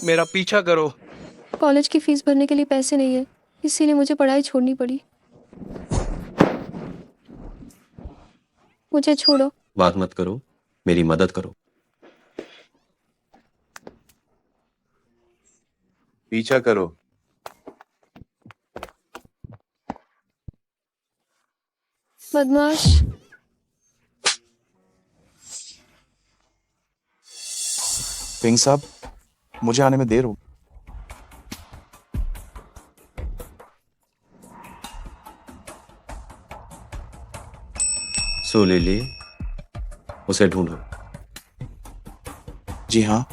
मेरा पीछा करो। कॉलेज की फीस भरने के लिए पैसे नहीं है, इसीलिए मुझे पढ़ाई छोड़नी पड़ी। मुझे छोड़ो। बात मत करो, मेरी मदद करो। पीछा करो। बदमाश। पिंग साहब, मुझे आने में देर हो। सो लिली, उसे ढूंढो। जी हाँ।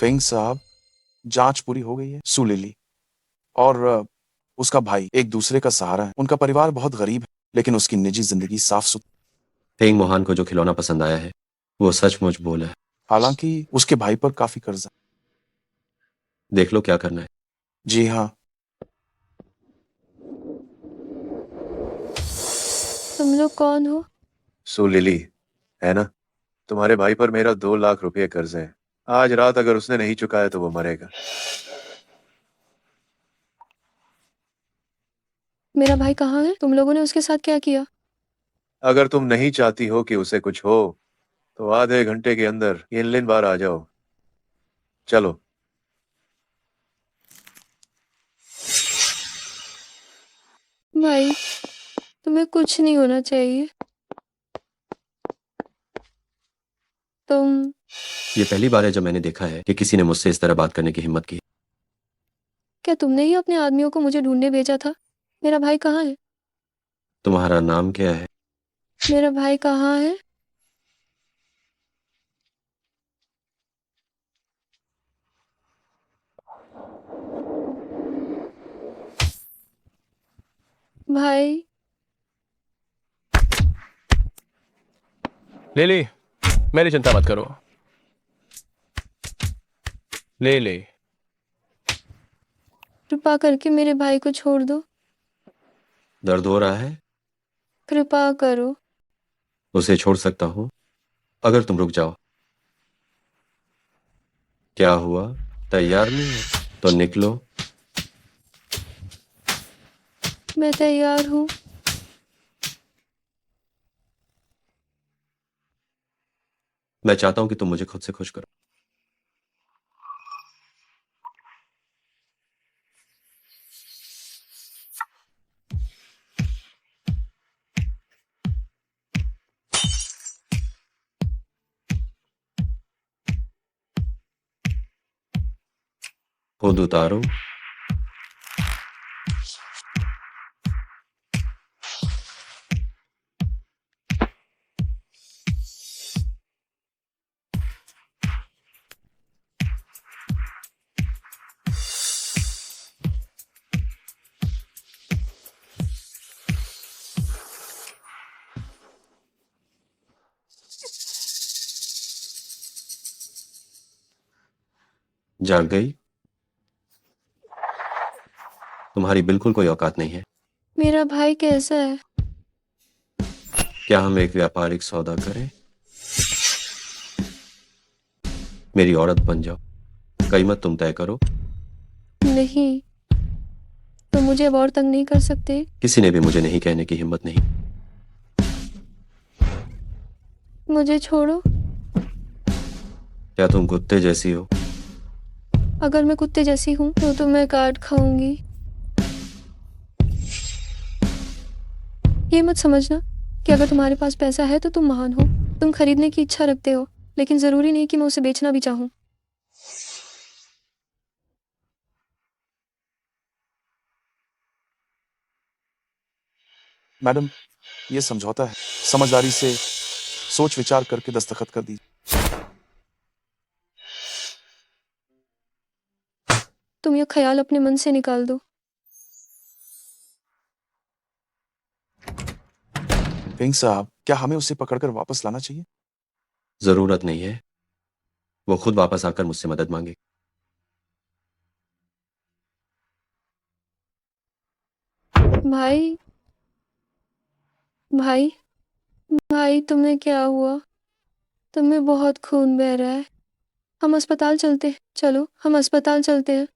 फिंग साहब, जांच पूरी हो गई है। सुलिली और उसका भाई एक दूसरे का सहारा है। उनका परिवार बहुत गरीब है, लेकिन उसकी निजी जिंदगी साफ सुथरी। फेंग मोहान को जो खिलौना पसंद आया है वो सचमुच बोला है। हालांकि उसके भाई पर काफी कर्जा। देख लो क्या करना है। जी हाँ। तुम लोग कौन हो? सो लिली, है ना? तुम्हारे भाई पर मेरा 2 लाख रुपए कर्ज है। आज रात अगर उसने नहीं चुकाया तो वो मरेगा। मेरा भाई कहाँ है? तुम लोगों ने उसके साथ क्या किया? अगर तुम नहीं चाहती हो कि उसे कुछ हो तो आधे घंटे के अंदर इनलिन बार आ जाओ। चलो। भाई, तुम्हें कुछ नहीं होना चाहिए। तुम ये पहली बार है जब मैंने देखा है कि किसी ने मुझसे इस तरह बात करने की हिम्मत की। क्या तुमने ही अपने आदमियों को मुझे ढूंढने भेजा था? मेरा भाई कहाँ है? तुम्हारा नाम क्या है? मेरा भाई कहाँ है? भाई। लिली, मेरी चिंता मत करो। ले। कृपा करके मेरे भाई को छोड़ दो। दर्द हो रहा है? कृपा करो। उसे छोड़ सकता हूँ अगर तुम रुक जाओ। क्या हुआ, तैयार नहीं हो तो निकलो। मैं तैयार हूँ। मैं चाहता हूं कि तुम मुझे खुद से खुश करो। खुद उतारो। जाग गई? तुम्हारी बिल्कुल कोई औकात नहीं है। मेरा भाई कैसा है? क्या हम एक व्यापारिक सौदा करें? मेरी औरत बन जाओ, कीमत तुम तय करो। नहीं, तुम मुझे अब और तंग नहीं कर सकते। किसी ने भी मुझे नहीं कहने की हिम्मत नहीं। मुझे छोड़ो। क्या तुम कुत्ते जैसी हो? अगर मैं कुत्ते जैसी हूँ तो मैं काट खाऊंगी। ये मत समझना कि अगर तुम्हारे पास पैसा है तो तुम महान हो। तुम खरीदने की इच्छा रखते हो, लेकिन जरूरी नहीं कि मैं उसे बेचना भी चाहूँ। मैडम, ये समझौता है। समझदारी से सोच विचार करके दस्तखत कर दीजिए। तुम ये ख्याल अपने मन से निकाल दो। फिंग साहब, क्या हमें उसे पकड़कर वापस लाना चाहिए? जरूरत नहीं है, वो खुद वापस आकर मुझसे मदद मांगे। भाई। भाई, भाई तुम्हें क्या हुआ? तुम्हें बहुत खून बह रहा है। हम अस्पताल चलते हैं। चलो, हम अस्पताल चलते हैं।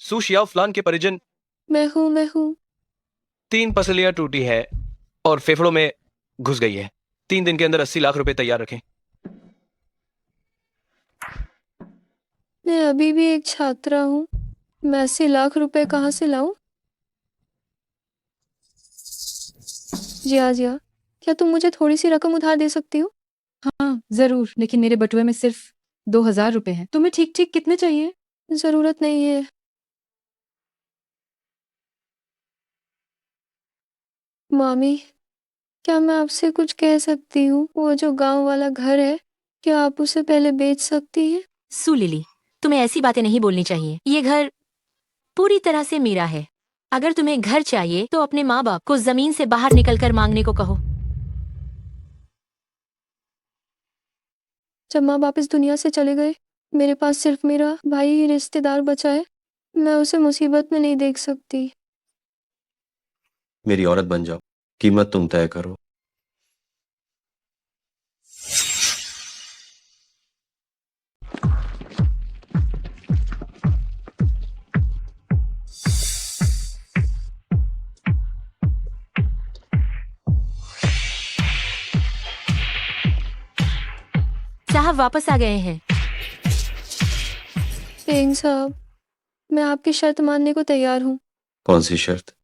सू शियाओ फ्लान के परिजन। मैं हूँ। 3 पसलियां टूटी है और फेफड़ों में घुस गई है। 3 दिन के अंदर 80 लाख रुपए तैयार रखें। मैं अभी भी एक छात्रा हूँ। मैं 80 लाख रुपए कहाँ से लाऊं? जिया, क्या तुम मुझे थोड़ी सी रकम उधार दे सकती हो? हाँ जरूर, लेकिन मेरे बटुए में सिर्फ 2,000 रुपए हैं। तुम्हें ठीक ठीक कितने चाहिए? जरूरत नहीं है। मामी, क्या मैं आपसे कुछ कह सकती हूँ? वो जो गांव वाला घर है, क्या आप उसे पहले बेच सकती हैं? सू लिली, तुम्हें ऐसी बातें नहीं बोलनी चाहिए। ये घर पूरी तरह से मेरा है। अगर तुम्हें घर चाहिए तो अपने माँ बाप को जमीन से बाहर निकलकर मांगने को कहो। जब माँ बाप इस दुनिया से चले गए, मेरे पास सिर्फ मेरा भाई ही रिश्तेदार बचा है। मैं उसे मुसीबत में नहीं देख सकती। मेरी औरत बन जाओ, कीमत तुम तय करो। साहब वापस आ गए हैं। पेंग साहब, मैं आपकी शर्त मानने को तैयार हूँ। कौन सी शर्त?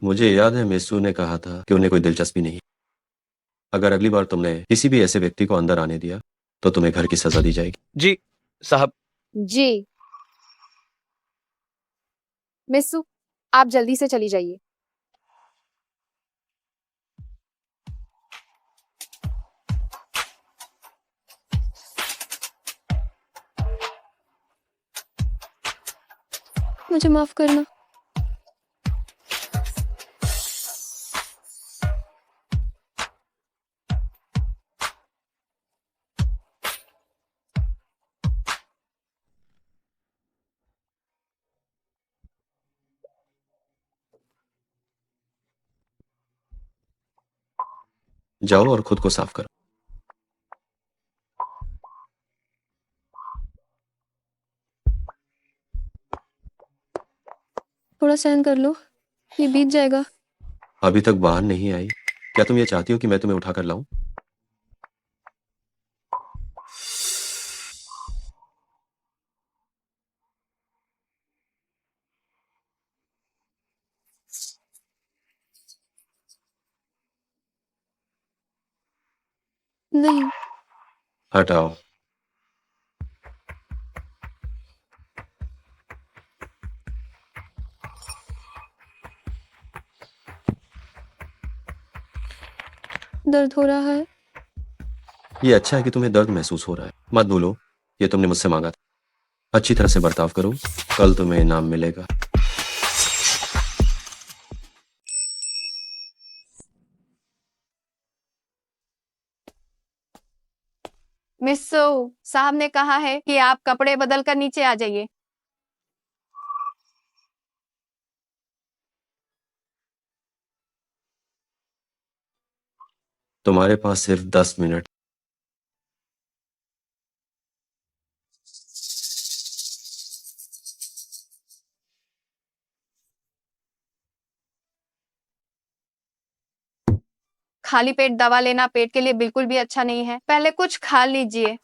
मुझे याद है मेसू ने कहा था कि उन्हें कोई दिलचस्पी नहीं। अगर अगली बार तुमने किसी भी ऐसे व्यक्ति को अंदर आने दिया तो तुम्हें घर की सजा दी जाएगी। जी साहब। जी मिस्सू, आप जल्दी से चली जाइए। मुझे माफ करना। जाओ और खुद को साफ करो। थोड़ा सहन कर लो, ये बीत जाएगा। अभी तक बाहर नहीं आई। क्या तुम ये चाहती हो कि मैं तुम्हें उठाकर लाऊं? नहीं। हटाओ। दर्द हो रहा है। ये अच्छा है कि तुम्हें दर्द महसूस हो रहा है। मत भूलो, ये तुमने मुझसे मांगा था। अच्छी तरह से बर्ताव करो, कल तुम्हें इनाम मिलेगा। मिस्सू, साहब ने कहा है कि आप कपड़े बदल कर नीचे आ जाइए। तुम्हारे पास सिर्फ 10 मिनट। खाली पेट दवा लेना पेट के लिए बिल्कुल भी अच्छा नहीं है। पहले कुछ खा लीजिए।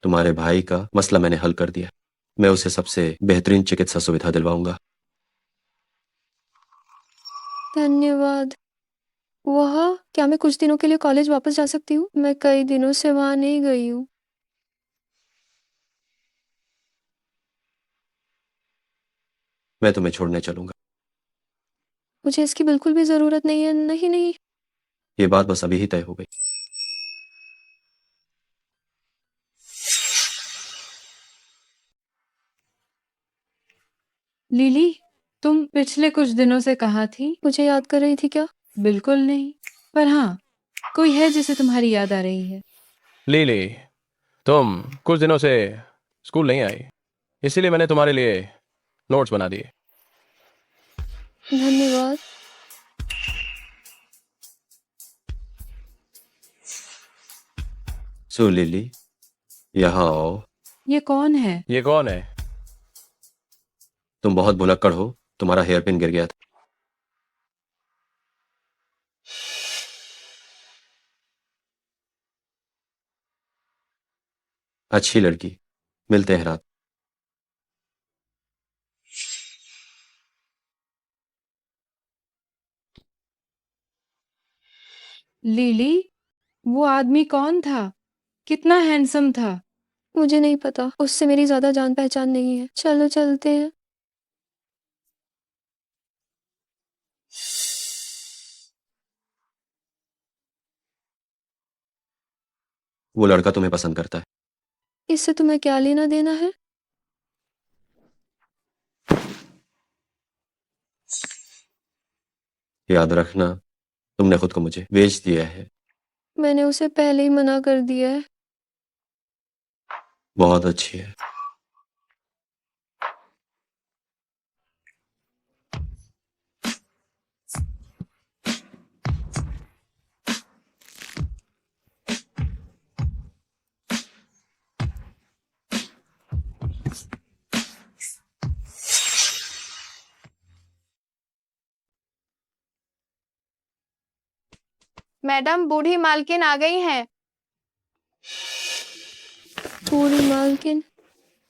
तुम्हारे भाई का मसला मैंने हल कर दिया। मैं उसे सबसे बेहतरीन चिकित्सा सुविधा दिलवाऊंगा। धन्यवाद। वह, क्या मैं कुछ दिनों के लिए कॉलेज वापस जा सकती हूँ? मैं कई दिनों से वहां नहीं गई हूँ। मैं तुम्हें छोड़ने चलूंगा। मुझे इसकी बिल्कुल भी जरूरत नहीं है। नहीं नहीं। ये बात बस अभी ही तय हो गई। लिली, तुम पिछले कुछ दिनों से कहाँ थी? मुझे याद कर रही थी क्या? बिल्कुल नहीं, पर हाँ, कोई है जिसे तुम्हारी याद आ रही है। ले ले, तुम कुछ दिनों से स्कूल नहीं आई, इसीलिए मैंने तुम्हारे लिए नोट्स बना दिए। धन्यवाद। सो लिली, यहाँ आओ। ये कौन है? ये कौन है? तुम बहुत भुलक्कड़ हो, तुम्हारा हेयर पिन गिर गया था। अच्छी लड़की, मिलते हैं रात। लिली, वो आदमी कौन था? कितना हैंडसम था। मुझे नहीं पता, उससे मेरी ज्यादा जान पहचान नहीं है। चलो चलते हैं। वो लड़का तुम्हें पसंद करता है। इससे तुम्हें क्या लेना देना है? याद रखना, तुमने खुद को मुझे बेच दिया है। मैंने उसे पहले ही मना कर दिया है। बहुत अच्छी है। मैडम, बूढ़ी मालकिन आ गई हैं। पूरी मालकिन,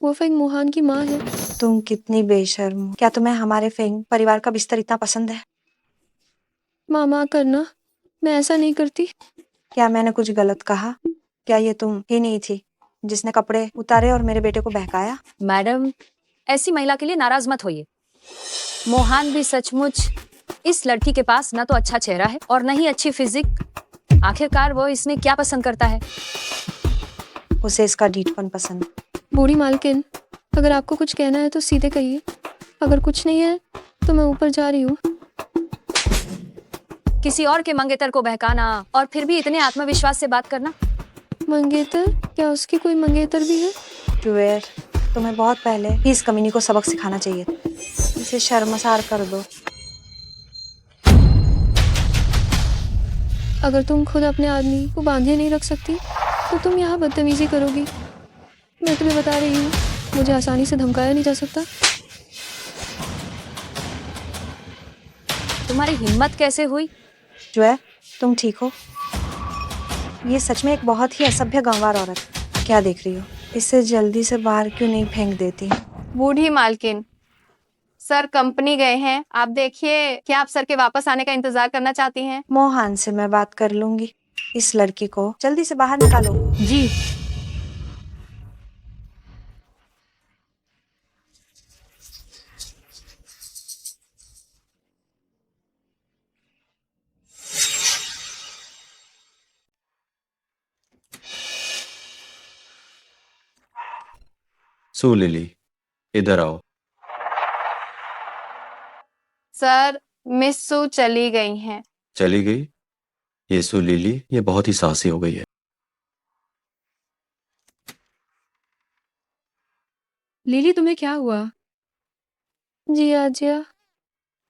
वो फेंग मोहन की माँ है। तुम कितनी बेशर्म हो। क्या तुम्हें हमारे फेंग परिवार का बिस्तर इतना पसंद है? मामा करना, मैं ऐसा नहीं करती। क्या मैंने कुछ गलत कहा? क्या ये तुम ही नहीं थी जिसने कपड़े उतारे और मेरे बेटे को बहकाया? मैडम, ऐसी महिला के लिए नाराज मत होइए। मोहन भी सचमुच इस लड़की के पास न तो अच्छा चेहरा है और न ही अच्छी फिजिक। आखिरकार वो इसने क्या पसंद करता है? उसे इसका डीठपन पसंद है। बूढ़ी मालकिन, अगर आपको कुछ कहना है तो सीधे कहिए। अगर कुछ नहीं है तो मैं ऊपर जा रही हूँ। किसी और के मंगेतर को बहकाना और फिर भी इतने आत्मविश्वास से बात करना। मंगेतर? क्या उसकी कोई मंगेतर भी है? जुएर, तुम्हें बहुत पहले ही इस कमीनी को सबक सिखाना चाहिए। इसे शर्मसार कर दो। अगर तुम खुद अपने आदमी को बांधे नहीं रख सकती तो तुम यहाँ बदतमीजी करोगी। मैं तुम्हें बता रही हूँ, मुझे आसानी से धमकाया नहीं जा सकता। तुम्हारी हिम्मत कैसे हुई? जुएर, तुम ठीक हो? ये सच में एक बहुत ही असभ्य गंवार औरत है। क्या देख रही हो? इसे जल्दी से बाहर क्यों नहीं फेंक देती? बूढ़ी मालकिन, सर कंपनी गए हैं। आप देखिए, क्या आप सर के वापस आने का इंतजार करना चाहती हैं? मोहन से मैं बात कर लूंगी। इस लड़की को जल्दी से बाहर निकालो। जी। सो लिली, इधर आओ। सर, मिस सू चली गई हैं। चली गई? ये सो लिली, ये बहुत ही साहसी हो गई है। लिली, तुम्हें क्या हुआ? जी आजिया।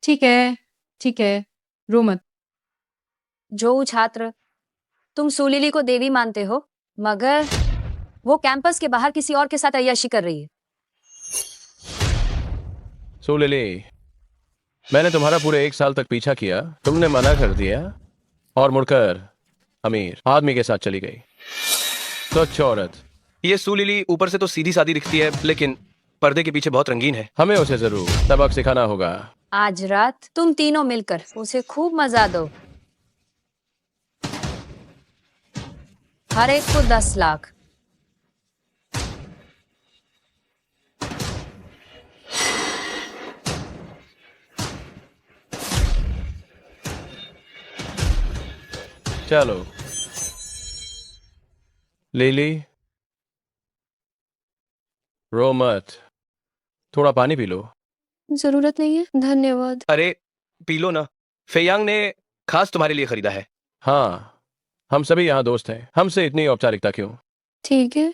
ठीक है, ठीक है, रो मत। जो छात्र, तुम सुलीली को देवी मानते हो, मगर वो कैंपस के बाहर किसी और के साथ अय्याशी कर रही है। सो लिली, मैंने तुम्हारा पूरे 1 साल तक पीछा किया, तुमने मना कर दिया और मुड़कर अमीर आदमी के साथ चली गई। स्वच्छ औरत। ये सुलीली ऊपर से तो सीधी सादी दिखती है, लेकिन पर्दे के पीछे बहुत रंगीन है। हमें उसे जरूर सबक सिखाना होगा। आज रात तुम तीनों मिलकर उसे खूब मजा दो। हर एक को 10 लाख। चलो लिली, रो मत, थोड़ा पानी पी लो। जरूरत नहीं है, धन्यवाद। अरे पी लो ना, फेयांग ने खास तुम्हारे लिए खरीदा है। हाँ, हम सभी यहाँ दोस्त हैं, हमसे इतनी औपचारिकता क्यों? ठीक है।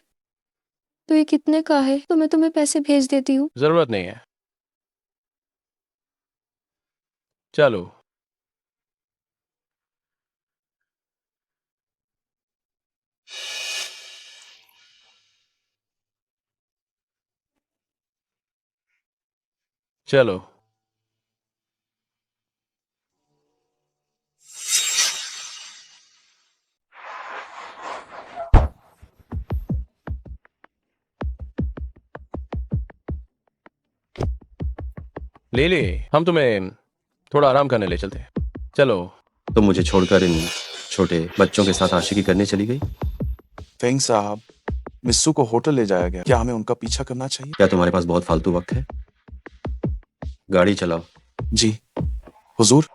तो ये कितने का है? तो मैं तुम्हें पैसे भेज देती हूँ। जरूरत नहीं है। चलो। चलो। लिली, हम तुम्हें थोड़ा आराम करने ले चलते हैं। चलो। तुम मुझे छोड़कर इन छोटे बच्चों के साथ आशिकी करने चली गई। फेंग साहब, मिस्सू को होटल ले जाया गया, क्या हमें उनका पीछा करना चाहिए? क्या तुम्हारे पास बहुत फालतू वक्त है? गाड़ी चलाओ। जी हुजूर।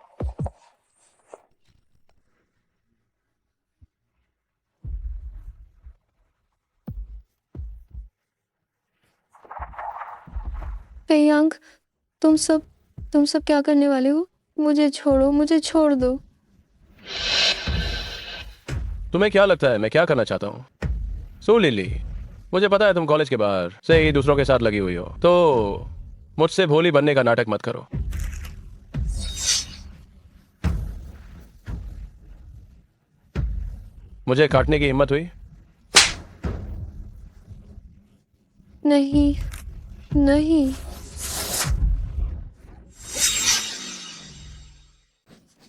पेयांग, तुम सब क्या करने वाले हो? मुझे छोड़ो, मुझे छोड़ दो। तुम्हें क्या लगता है मैं क्या करना चाहता हूँ? सो लिली, मुझे पता है तुम कॉलेज के बाहर से ही दूसरों के साथ लगी हुई हो, तो मुझसे भोली बनने का नाटक मत करो। मुझे काटने की हिम्मत हुई? नहीं, नहीं,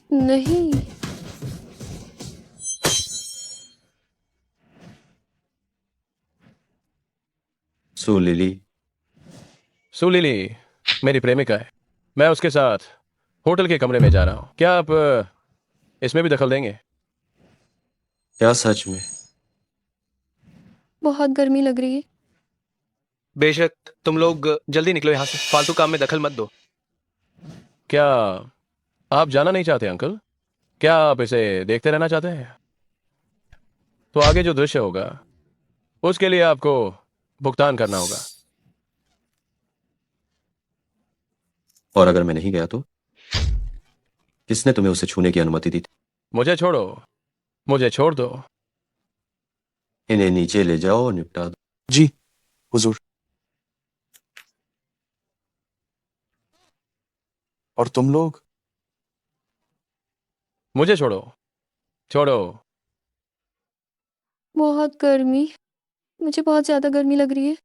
नहीं। सो लिली, सो लिली मेरी प्रेमिका है। मैं उसके साथ होटल के कमरे में जा रहा हूँ। क्या आप इसमें भी दखल देंगे? क्या सच में? बहुत गर्मी लग रही है। बेशक, तुम लोग जल्दी निकलो यहाँ से, फालतू काम में दखल मत दो। क्या आप जाना नहीं चाहते अंकल? क्या आप इसे देखते रहना चाहते हैं? तो आगे जो दृश्य होगा उसके लिए आपको भुगतान करना होगा। और अगर मैं नहीं गया तो? किसने तुम्हें उसे छूने की अनुमति दी थी? मुझे छोड़ो, मुझे छोड़ दो। इन्हें नीचे ले जाओ और निपटा दो। जी हुजूर। और तुम लोग? मुझे छोड़ो, छोड़ो। बहुत गर्मी, मुझे बहुत ज्यादा गर्मी लग रही है।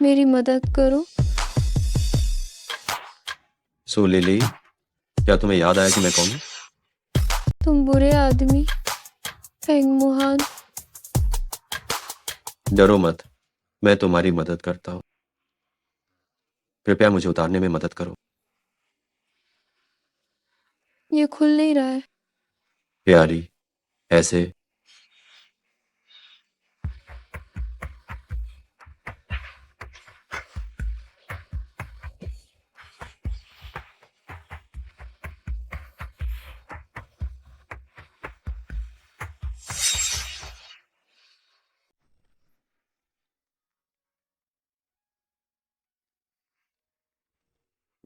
मेरी मदद करो। सो लिली, क्या तुम्हें याद आया कि मैं कौन हूं? तुम बुरे आदमी, फेंग मोहान। डरो मत, मैं तुम्हारी मदद करता हूं। कृपया मुझे उतारने में मदद करो। ये खुल नहीं रहा है। प्यारी, ऐसे।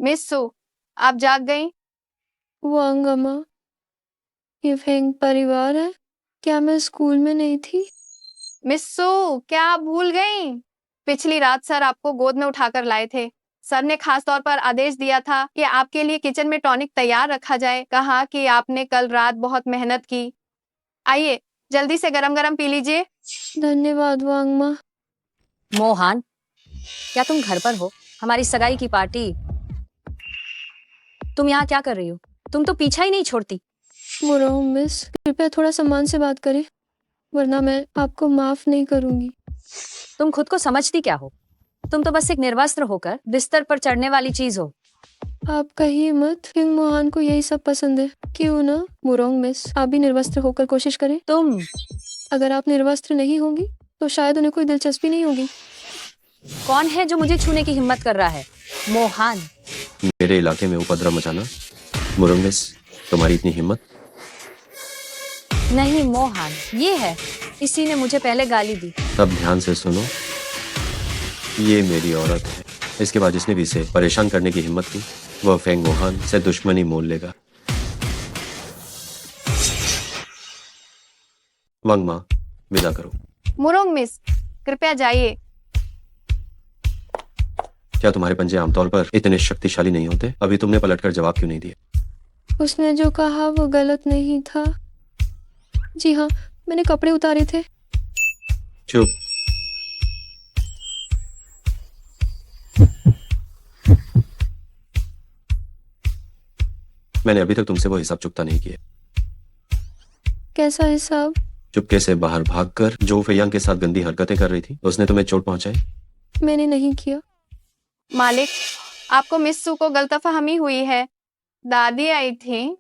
मिस सू, आप जाग गई? वांग अम्मा, ये फेंग परिवार है? क्या मैं स्कूल में नहीं थी? मिस सू, क्या आप भूल गई? पिछली रात सर आपको गोद में उठाकर लाए थे। सर ने खास तौर पर आदेश दिया था कि आपके लिए किचन में टॉनिक तैयार रखा जाए। कहा कि आपने कल रात बहुत मेहनत की। आइए, जल्दी से गरम गरम पी लीजिए। धन्यवाद वांग माँ। मोहन, क्या तुम घर पर हो? हमारी सगाई की पार्टी। तुम यहाँ क्या कर रही हो? तुम तो पीछा ही नहीं छोड़ती। मुराहू मिस, कृपया थोड़ा सम्मान से बात करें, वरना मैं आपको माफ नहीं करूंगी। तुम खुद को समझती क्या हो? तुम तो बस एक निर्वस्त्र होकर बिस्तर पर चढ़ने वाली चीज हो। आप कहिए मत, किंग मोहन को यही सब पसंद है। क्यों ना मुरोंग मिस, आप भी निर्वस्त्र होकर कोशिश करें। तुम अगर आप निर्वस्त्र नहीं होंगी तो शायद उन्हें कोई दिलचस्पी नहीं होगी। कौन है जो मुझे छूने की हिम्मत कर रहा है? मोहन। मेरे इलाके में उपद्रव मचाना? मुरुंगिस, तुम्हारी इतनी हिम्मत? नहीं मोहन, ये है। इसी ने मुझे पहले गाली दी। तब ध्यान से सुनो, ये मेरी औरत है। इसके बाद जिसने भी इसे परेशान करने की हिम्मत की, वह फेंग मोहन से दुश्मनी मोल लेगा। वांग माँ, विदा करो। मुरोंग मिस, कृपया जाइए। क्या तुम्हारे पंजे आमतौर पर इतने शक्तिशाली नहीं होते? अभी तुमने पलटकर जवाब क्यों नहीं दिया? उसने जो कहा वो गलत नहीं था। जी हाँ, मैंने कपड़े उतारे थे। चुप। मैंने अभी तक तुमसे वो हिसाब चुकता नहीं किया। कैसा हिसाब? चुपके से बाहर भागकर जो फेयांग के साथ गंदी हरकतें कर रही थी, उसने तुम्हें चोट पहुंचाई। मैंने नहीं किया। मालिक, आपको मिस सू को गलतफहमी हुई है। दादी आई थी।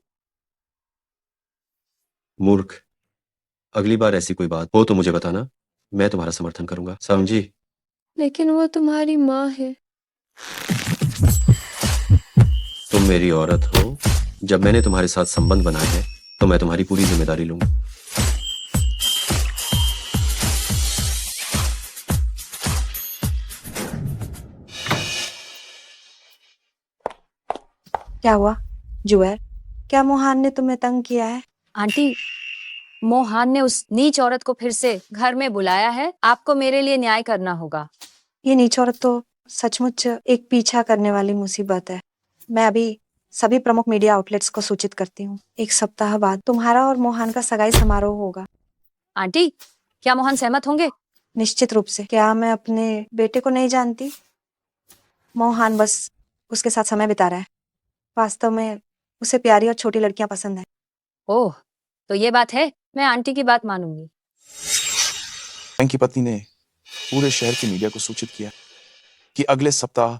मूर्ख, अगली बार ऐसी कोई बात हो तो मुझे बताना, मैं तुम्हारा समर्थन करूंगा, समझी? लेकिन वो तुम्हारी माँ है। तुम मेरी औरत हो। जब मैंने तुम्हारे साथ संबंध बनाए हैं तो मैं तुम्हारी पूरी जिम्मेदारी लूंगा। क्या हुआ जुएर? क्या मोहन ने तुम्हें तंग किया है? आंटी, मोहन ने उस नीच औरत को फिर से घर में बुलाया है। आपको मेरे लिए न्याय करना होगा। ये नीच औरत तो सचमुच एक पीछा करने वाली मुसीबत है। मैं अभी सभी प्रमुख मीडिया आउटलेट्स को सूचित करती हूँ। 1 सप्ताह बाद तुम्हारा और मोहन का सगाई समारोह होगा। आंटी, क्या मोहन सहमत होंगे? निश्चित रूप से। क्या मैं अपने बेटे को नहीं जानती? मोहन बस उसके साथ समय बिता रहा है। वास्तव में उसे प्यारी और छोटी लड़कियां पसंद है। ओह, तो ये बात है। मैं आंटी की बात मानूंगी। फेंग की पत्नी ने पूरे शहर की मीडिया को सूचित किया कि अगले सप्ताह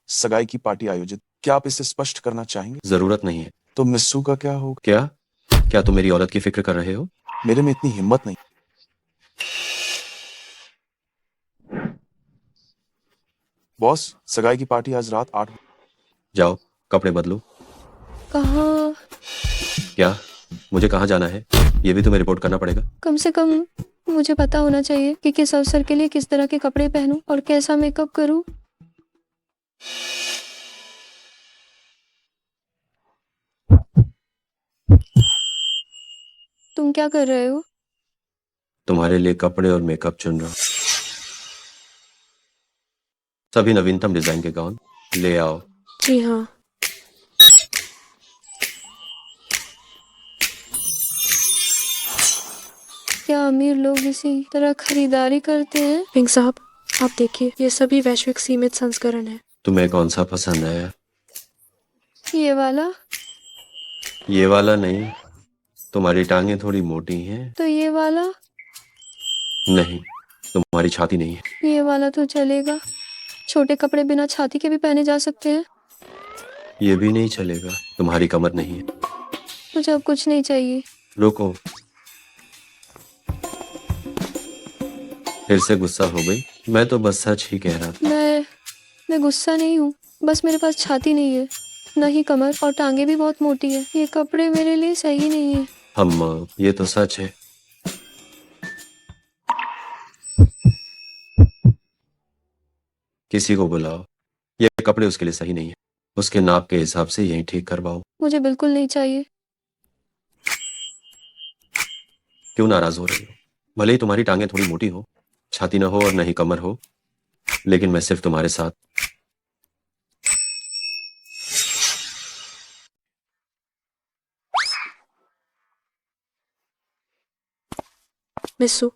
सगाई की पार्टी आयोजित। क्या आप इसे स्पष्ट करना चाहेंगे? जरूरत नहीं है। तो मिस्सू का क्या होगा? क्या तुम मेरी औरत की फिक्र कर रहे हो? मेरे में इतनी हिम्मत नहीं। बॉस, सगाई की पार्टी आज रात 8 जाओ, कपड़े बदलो। कहाँ? क्या मुझे कहाँ जाना है ये भी तुम्हें रिपोर्ट करना पड़ेगा? कम से कम मुझे पता होना चाहिए कि किस अवसर के लिए किस तरह के कपड़े पहनूं और कैसा मेकअप करूं। तुम क्या कर रहे हो? तुम्हारे लिए कपड़े और मेकअप चुन रहा हूं। सभी नवीनतम डिजाइन के गाउन ले आओ। जी हाँ। क्या अमीर लोग इसी तरह खरीदारी करते हैं? पिंक साहब, आप देखिए, ये सभी वैश्विक सीमित संस्करण है। तुम्हें कौन सा पसंद है? ये वाला? ये वाला नहीं, तुम्हारी टांगें थोड़ी मोटी हैं। तो ये वाला? नहीं, तुम्हारी छाती नहीं है। ये वाला तो चलेगा। छोटे कपड़े बिना छाती के भी पहने जा सकते हैं। ये भी नहीं चलेगा, तुम्हारी कमर नहीं है। मुझे अब कुछ नहीं चाहिए। रुको, फिर से गुस्सा हो गई? मैं तो बस सच ही कह रहा था। मैं गुस्सा नहीं हूँ। बस मेरे पास छाती नहीं है, न ही कमर, और टांगे भी बहुत मोटी है। ये कपड़े मेरे लिए सही नहीं है। हम ये तो सच है। किसी को बुलाओ, ये कपड़े उसके लिए सही नहीं है। उसके नाप के हिसाब से यही ठीक करवाओ। मुझे बिल्कुल नहीं चाहिए। क्यों नाराज हो रही हो? भले ही तुम्हारी टांगें थोड़ी मोटी हो, छाती ना हो और न ही कमर हो, लेकिन मैं सिर्फ तुम्हारे साथ। मिस्सू,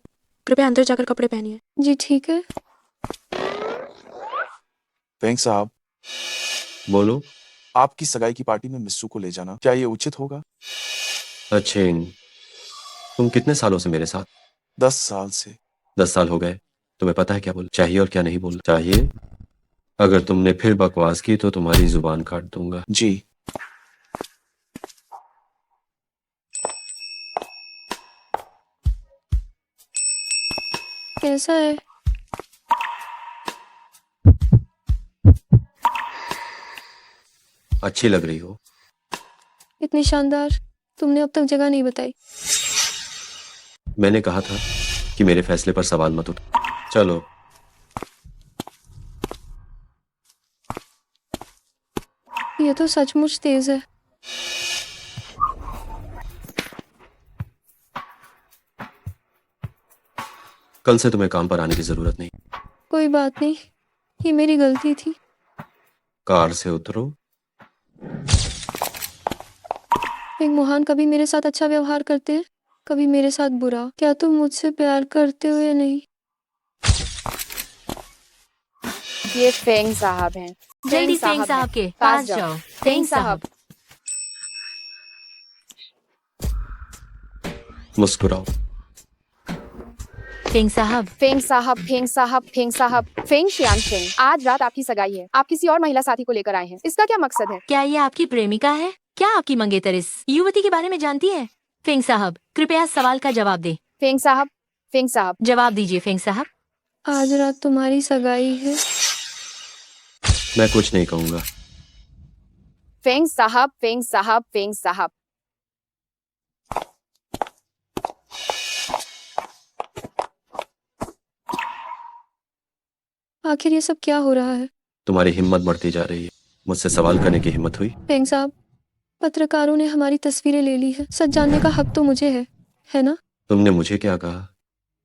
कृपया अंदर जाकर कपड़े पहनिए। जी ठीक है। फेंग साहब, बोलो। आपकी सगाई की पार्टी में मिस्सू को ले जाना, क्या ये उचित होगा? अच्छे, तुम कितने सालों से मेरे साथ? 10 साल से। 10 साल हो गए। तुम्हें पता है क्या बोल चाहिए और क्या नहीं बोलना चाहिए? अगर तुमने फिर बकवास की तो तुम्हारी जुबान काट दूंगा। जी। कैसा है? अच्छी लग रही हो। इतनी शानदार तुमने अब तक जगह नहीं बताई। मैंने कहा था कि मेरे फैसले पर सवाल मत उठा। चलो। ये तो सचमुच तेज है। कल से तुम्हें काम पर आने की जरूरत नहीं। कोई बात नहीं, ये मेरी गलती थी। कार से उतरो। फेंग मोहन कभी मेरे साथ अच्छा व्यवहार करते हैं, कभी मेरे साथ बुरा। क्या तुम मुझसे प्यार करते हो या नहीं? ये फेंग साहब हैं। जल्दी फेंग साहब के पास जाओ। फेंग साहब। मुस्कुराओ। फेंग साहब। फेंग साहब, फेंग साहब, फेंग साहब। फेंग शियान फेंग, आज रात आपकी सगाई है। आप किसी और महिला साथी को लेकर आए हैं, इसका क्या मकसद है? क्या ये आपकी प्रेमिका है? क्या आपकी मंगेतर इस युवती के बारे में जानती है? फेंग साहब, कृपया सवाल का जवाब दे। फेंग साहब, फेंग साहब, जवाब दीजिए फेंग साहब। आज रात तुम्हारी सगाई है। मैं कुछ नहीं कहूंगा। फेंग साहब, फेंग साहब, फेंग साहब। आखिर ये सब क्या हो रहा है? तुम्हारी हिम्मत बढ़ती जा रही है। मुझसे सवाल करने की हिम्मत हुई? फेंग साहब, पत्रकारों ने हमारी तस्वीरें ले ली है, सच जानने का हक तो मुझे है ना? तुमने मुझे क्या कहा?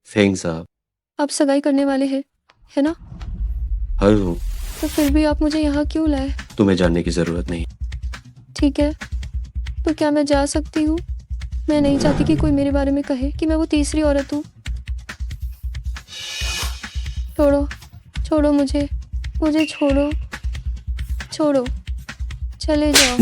फेंग साहब। आप सगाई करने वाले हैं, है ना? हर हूँ। तो फिर भी आप मुझे यहाँ क्यों लाए? तुम्हें जानने की जरूरत नहीं। ठीक है, तो क्या मैं जा सकती हूँ? मैं नहीं चाहती कि कोई मेरे बारे में कहे कि मैं वो तीसरी औरत हूँ। छोड़ो, छोड़ो मुझे छोड़ो, छोड़ो, चले जाओ।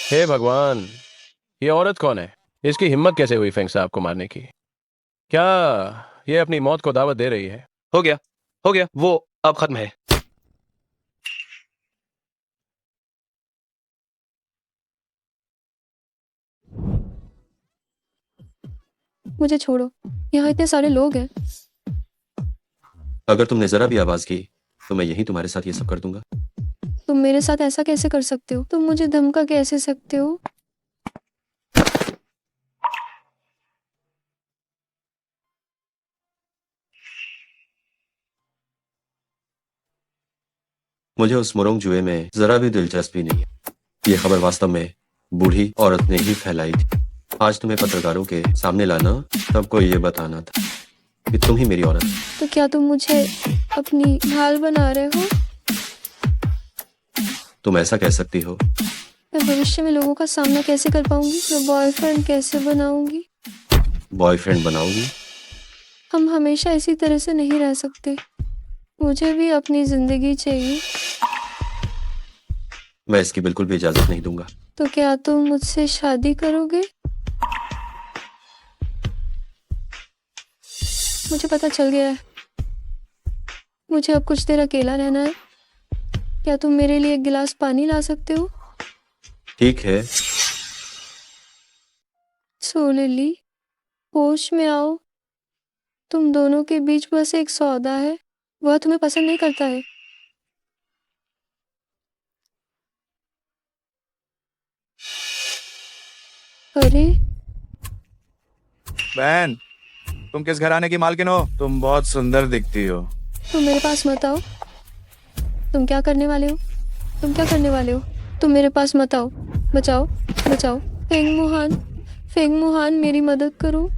हे भगवान, ये औरत कौन है? इसकी हिम्मत कैसे हुई फेंग साहब को मारने की? क्या ये अपनी मौत को दावत दे रही है? हो गया, हो गया, वो अब खत्म है। मुझे छोड़ो, यहाँ इतने सारे लोग हैं। अगर तुमने जरा भी आवाज की तो मैं यहीं तुम्हारे साथ ये सब कर दूंगा। तुम मेरे साथ ऐसा कैसे कर सकते हो? तुम मुझे धमका कैसे सकते हो? मुझे उस मुरंग जुए में जरा भी दिलचस्पी नहीं है। ये खबर वास्तव में बूढ़ी औरत ने ही फैलाई थी। आज तुम्हें पत्रकारों के सामने लाना, सबको ये बताना था कि तुम ही मेरी औरत हो। तो क्या तुम मुझे अपनी ढाल बना रहे हो? तुम ऐसा कह सकती हो। मैं भविष्य में लोगों का सामना कैसे कर पाऊंगी? मैं बॉयफ्रेंड कैसे बनाऊंगी? बॉयफ्रेंड बनाओगी? हम हमेशा इसी तरह से नहीं रह सकते। मुझे भी अपनी जिंदगी चाहिए। मैं इसकी बिल्कुल भी इजाजत नहीं दूंगा। तो क्या तुम मुझसे शादी करोगे? मुझे पता चल गया है, मुझे अब कुछ देर अकेला रहना है। क्या तुम मेरे लिए एक गिलास पानी ला सकते हो? ठीक है। सो लिली, होश में आओ। तुम दोनों के बीच बस एक सौदा है, वह तुम्हें पसंद नहीं करता है। अरे बहन, तुम किस घराने की मालकिन हो? तुम बहुत सुंदर दिखती हो। तुम मेरे पास मत आओ। तुम क्या करने वाले हो? तुम क्या करने वाले हो? तुम मेरे पास मत आओ। बचाओ, बचाओ। फेंग मोहन, मेरी मदद करो।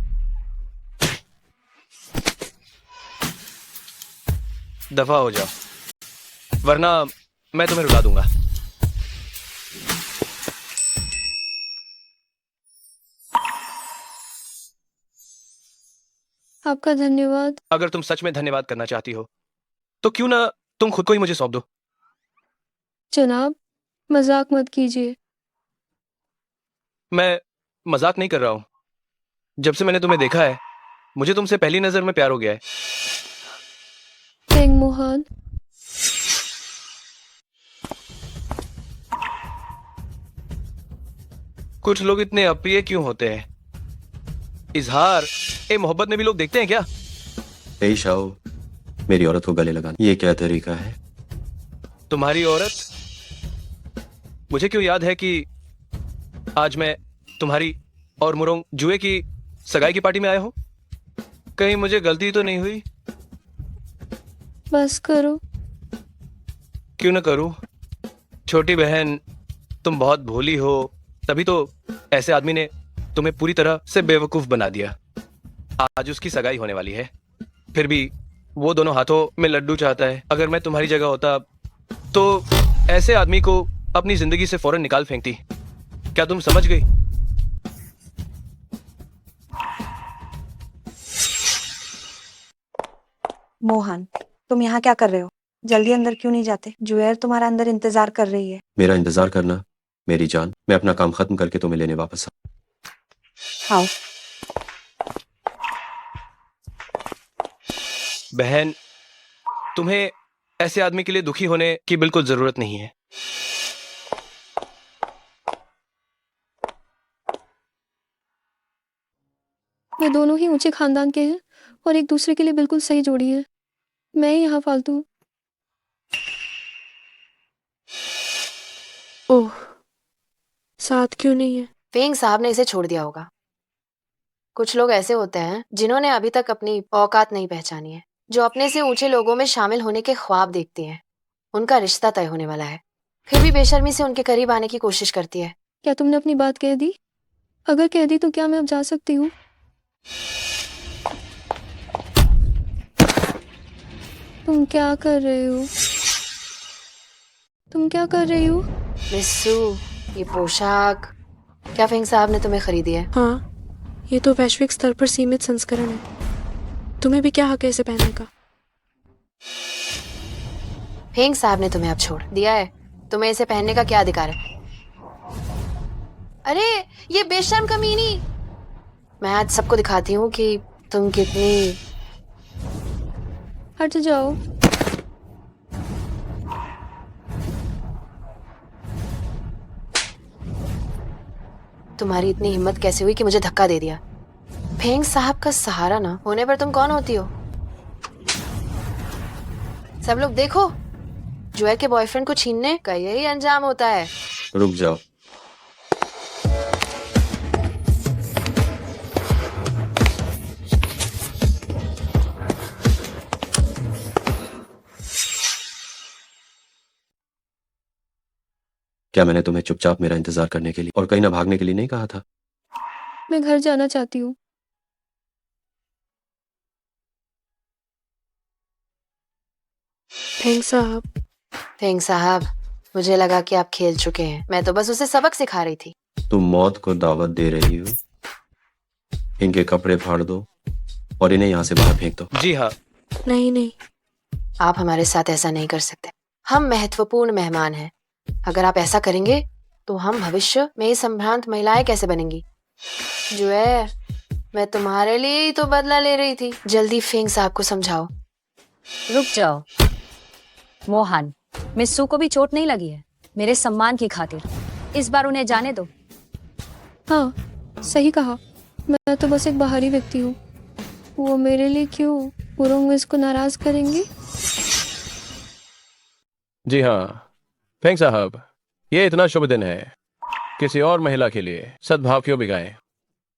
दफा हो जाओ, वरना मैं तुम्हें रुला दूंगा। आपका धन्यवाद। अगर तुम सच में धन्यवाद करना चाहती हो तो क्यों ना तुम खुद को ही मुझे सौंप दो। जनाब, मजाक मत कीजिए। मैं मजाक नहीं कर रहा हूं। जब से मैंने तुम्हें देखा है, मुझे तुमसे पहली नजर में प्यार हो गया है। फेंग मोहन, कुछ लोग इतने अप्रिय क्यों होते हैं? इजहार ए मोहब्बत में भी लोग देखते हैं क्या? पेश आओ, मेरी औरत को गले लगाना। ये क्या तरीका है? तुम्हारी औरत? मुझे क्यों याद है कि आज मैं तुम्हारी और मुरोंग जुए की सगाई की पार्टी में आया हूं। कहीं मुझे गलती तो नहीं हुई? बस करो। क्यों ना करूं? छोटी बहन, तुम बहुत भोली हो, तभी तो ऐसे आदमी ने तुम्हें पूरी तरह से बेवकूफ बना दिया। आज उसकी सगाई होने वाली है, फिर भी वो दोनों हाथों में लड्डू चाहता है। अगर मैं तुम्हारी जगह होता तो ऐसे आदमी को अपनी जिंदगी से फौरन निकाल फेंकती। क्या तुम समझ गई? मोहन, तुम यहाँ क्या कर रहे हो? जल्दी अंदर क्यों नहीं जाते? जुएर तुम्हारा अंदर इंतजार कर रही है। मेरा इंतजार करना मेरी जान, मैं अपना काम खत्म करके तुम्हें लेने वापस आओ। बहन, तुम्हें ऐसे आदमी के लिए दुखी होने की बिल्कुल जरूरत नहीं है। वे दोनों ही ऊंचे खानदान के हैं और एक दूसरे के लिए बिल्कुल सही जोड़ी है। मैं ही यहाँ फालतू हूँ। ओह, साथ क्यों नहीं है? फेंग साहब ने इसे छोड़ दिया होगा। कुछ लोग ऐसे होते हैं जिन्होंने अभी तक अपनी औकात नहीं पहचानी है, जो अपने से ऊंचे लोगों में शामिल होने के ख्वाब देखती हैं। उनका रिश्ता तय होने वाला है, फिर भी बेशर्मी से उनके करीब आने की कोशिश करती है। क्या तुमने अपनी बात कह दी? अगर कह दी तो क्या मैं अब जा सकती हूँ? तुम क्या कर रहे हो? तुम क्या कर रही हो? मिस्सू, ये पोशाक क्या फेंग साहब ने तुम्हें खरीदी है? हाँ, ये तो वैश्विक स्तर पर सीमित संस्करण है। तुम्हें भी क्या हक है इसे पहनने का? फेंग साहब ने तुम्हें अब छोड़ दिया है, तुम्हें इसे पहनने का क्या अधिकार है? अरे ये बेशर्म कमीनी, मैं आज सबको दिखाती हूँ कि तुम कितनी। हट जाओ। तुम्हारी इतनी हिम्मत कैसे हुई कि मुझे धक्का दे दिया? फेंग साहब का सहारा ना होने पर तुम कौन होती हो? सब लोग देखो, जुए के बॉयफ्रेंड को छीनने का यही अंजाम होता है। रुक जाओ। क्या मैंने तुम्हें चुपचाप मेरा इंतजार करने के लिए और कहीं ना भागने के लिए नहीं कहा था? मैं घर जाना चाहती हूँ। फेंग साहब, फेंग साहब, मुझे लगा कि आप खेल चुके हैं। मैं तो बस उसे सबक सिखा रही थी। तुम मौत को दावत दे रही हो? इनके कपड़े फाड़ दो और इन्हें यहाँ से बाहर फेंक दो। जी हाँ। नहीं नहीं, आप हमारे साथ ऐसा नहीं कर सकते। हम महत्वपूर्ण मेहमान हैं। अगर आप ऐसा करेंगे तो हम भविष्य में ये संभ्रांत महिलाएं कैसे बनेंगी? जो है, मैं तुम्हारे लिए ही तो बदला ले रही थी। जल्दी फेंग साहब को समझाओ। रुक जाओ मोहन, मिस्सू को भी चोट नहीं लगी है। मेरे सम्मान की खातिर इस बार उन्हें जाने दो। हाँ, सही कहा। मैं तो बस एक बाहरी व्यक्ति हूँ। वो मेरे लिए क्यों मुरोंग इसको नाराज करेंगी? जी हाँ फेंग साहब, ये इतना शुभ दिन है, किसी और महिला के लिए सद्भाव क्यों बिगाए?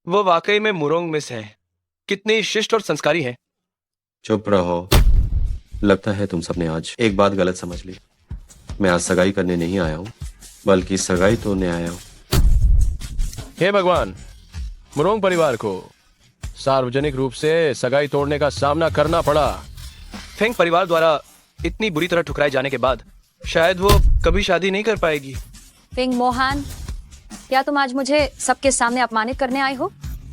वो वाकई में मुरोंग मिस है, कितनी शिष्ट और संस्कारी है। चुप रहो। लगता है तुम सबने आज एक बात गलत समझ ली। मैं आज सगाई करने नहीं आया हूँ, बल्कि सगाई तोड़ने आया हूँ। हे भगवान, मुरोंग परिवार को सार्वजनिक रूप से सगाई तोड़ने का सामना करना पड़ा। फेंग परिवार द्वारा इतनी बुरी तरह ठुकराए जाने के बाद शायद वो कभी शादी नहीं कर पाएगी। फेंग मोहन, क्या तुम आज मुझे सबके सामने अपमानित करने आए हो?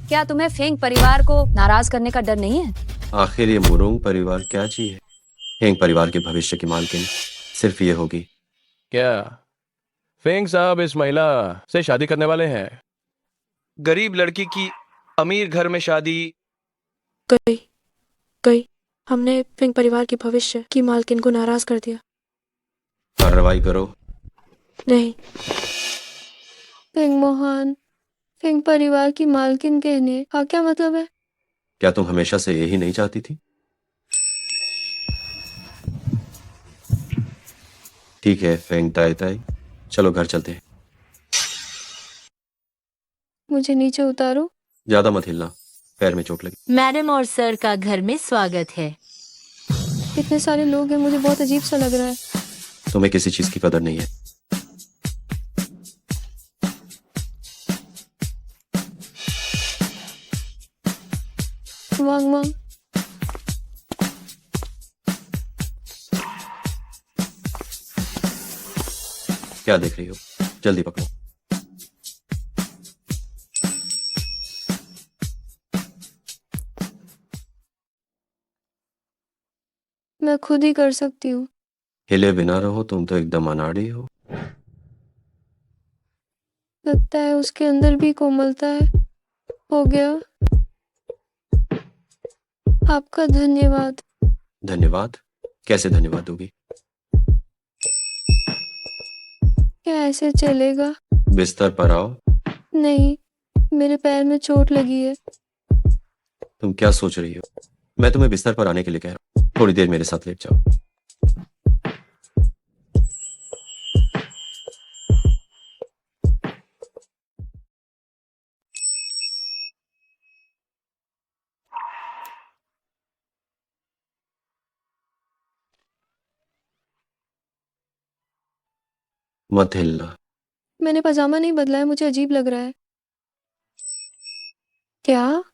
क्या तुम्हें फेंग परिवार को नाराज करने का डर नहीं है? आखिर ये मुरोंग परिवार क्या चीज है? फेंग परिवार के भविष्य की मालकिन सिर्फ ये होगी। क्या फेंग साहब इस महिला से शादी करने वाले हैं? गरीब लड़की की अमीर घर में शादी। गई हमने फेंग परिवार के भविष्य की मालकिन को नाराज कर दिया। कार्रवाई करो। नहीं, फेंग मोहन, फेंग परिवार की मालकिन कहने का क्या मतलब है? क्या तुम हमेशा से यही नहीं चाहती थी? ठीक है फेंग ताई ताई, चलो घर चलते हैं। मुझे नीचे उतारो। ज्यादा मत हिलना, पैर में चोट लगी। मैडम और सर का घर में स्वागत है। इतने सारे लोग हैं, मुझे बहुत अजीब सा लग रहा है। तुम्हें किसी चीज की कदर नहीं है। वांग मांग। क्या देख रही हो? जल्दी पकड़ो। मैं खुद ही कर सकती हूँ। हिले बिना रहो, तुम तो एकदम अनाड़ी हो। लगता है उसके अंदर भी कोमलता है। हो गया। आपका धन्यवाद। धन्यवाद? कैसे धन्यवाद दोगी? क्या ऐसे चलेगा? बिस्तर पर आओ। नहीं, मेरे पैर में चोट लगी है। तुम क्या सोच रही हो? मैं तुम्हें बिस्तर पर आने के लिए कह रहा हूँ। थोड़ी देर मेरे साथ लेट जाओ। मत हिलना। मैंने पजामा नहीं बदला है, मुझे अजीब लग रहा है। क्या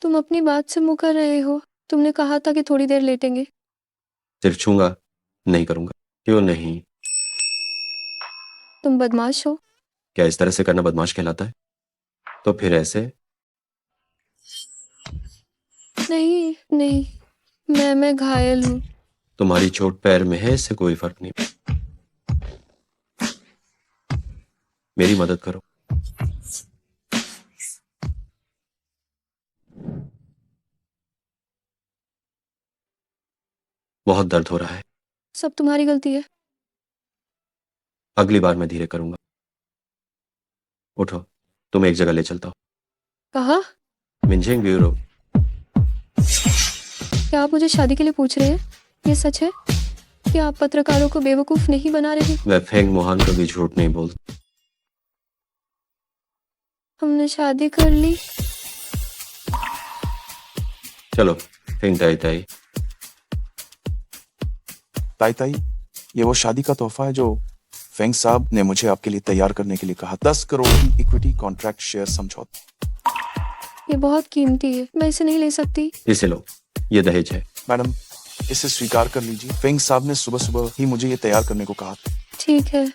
तुम अपनी बात से मुकर रहे हो? तुमने कहा था कि थोड़ी देर लेटेंगे। सिर्फ छूंगा, नहीं करूंगा। क्यों नहीं? तुम बदमाश हो। क्या इस तरह से करना बदमाश कहलाता है? तो फिर ऐसे? नहीं नहीं, मैं घायल हूँ। तुम्हारी चोट पैर में है, इससे कोई फर्क नहीं। मेरी मदद करो। बहुत दर्द हो रहा है। सब तुम्हारी गलती है। अगली बार मैं धीरे करूंगा। उठो, तुम्हें एक जगह ले चलता हूँ। कहा? मिंजिंग ब्यूरो। क्या आप मुझे शादी के लिए पूछ रहे हैं? ये सच है? क्या आप पत्रकारों को बेवकूफ नहीं बना रहे? मैं फेंग मोहन कभी झूठ नहीं बोलता। हमने शादी कर ली। चलो, फेंग ताई ताई। ताई ताई, ये वो शादी का तोहफा है जो फेंग साहब ने मुझे आपके लिए तैयार करने के लिए कहा। 10 करोड़ की इक्विटी कॉन्ट्रैक्ट शेयर समझौता। ये बहुत कीमती है, मैं इसे नहीं ले सकती। इसे लो, ये दहेज है। मैडम, इसे स्वीकार कर लीजिए। फेंग साहब ने सुबह सुबह ही मुझे ये तैयार करने को कहा। ठीक है,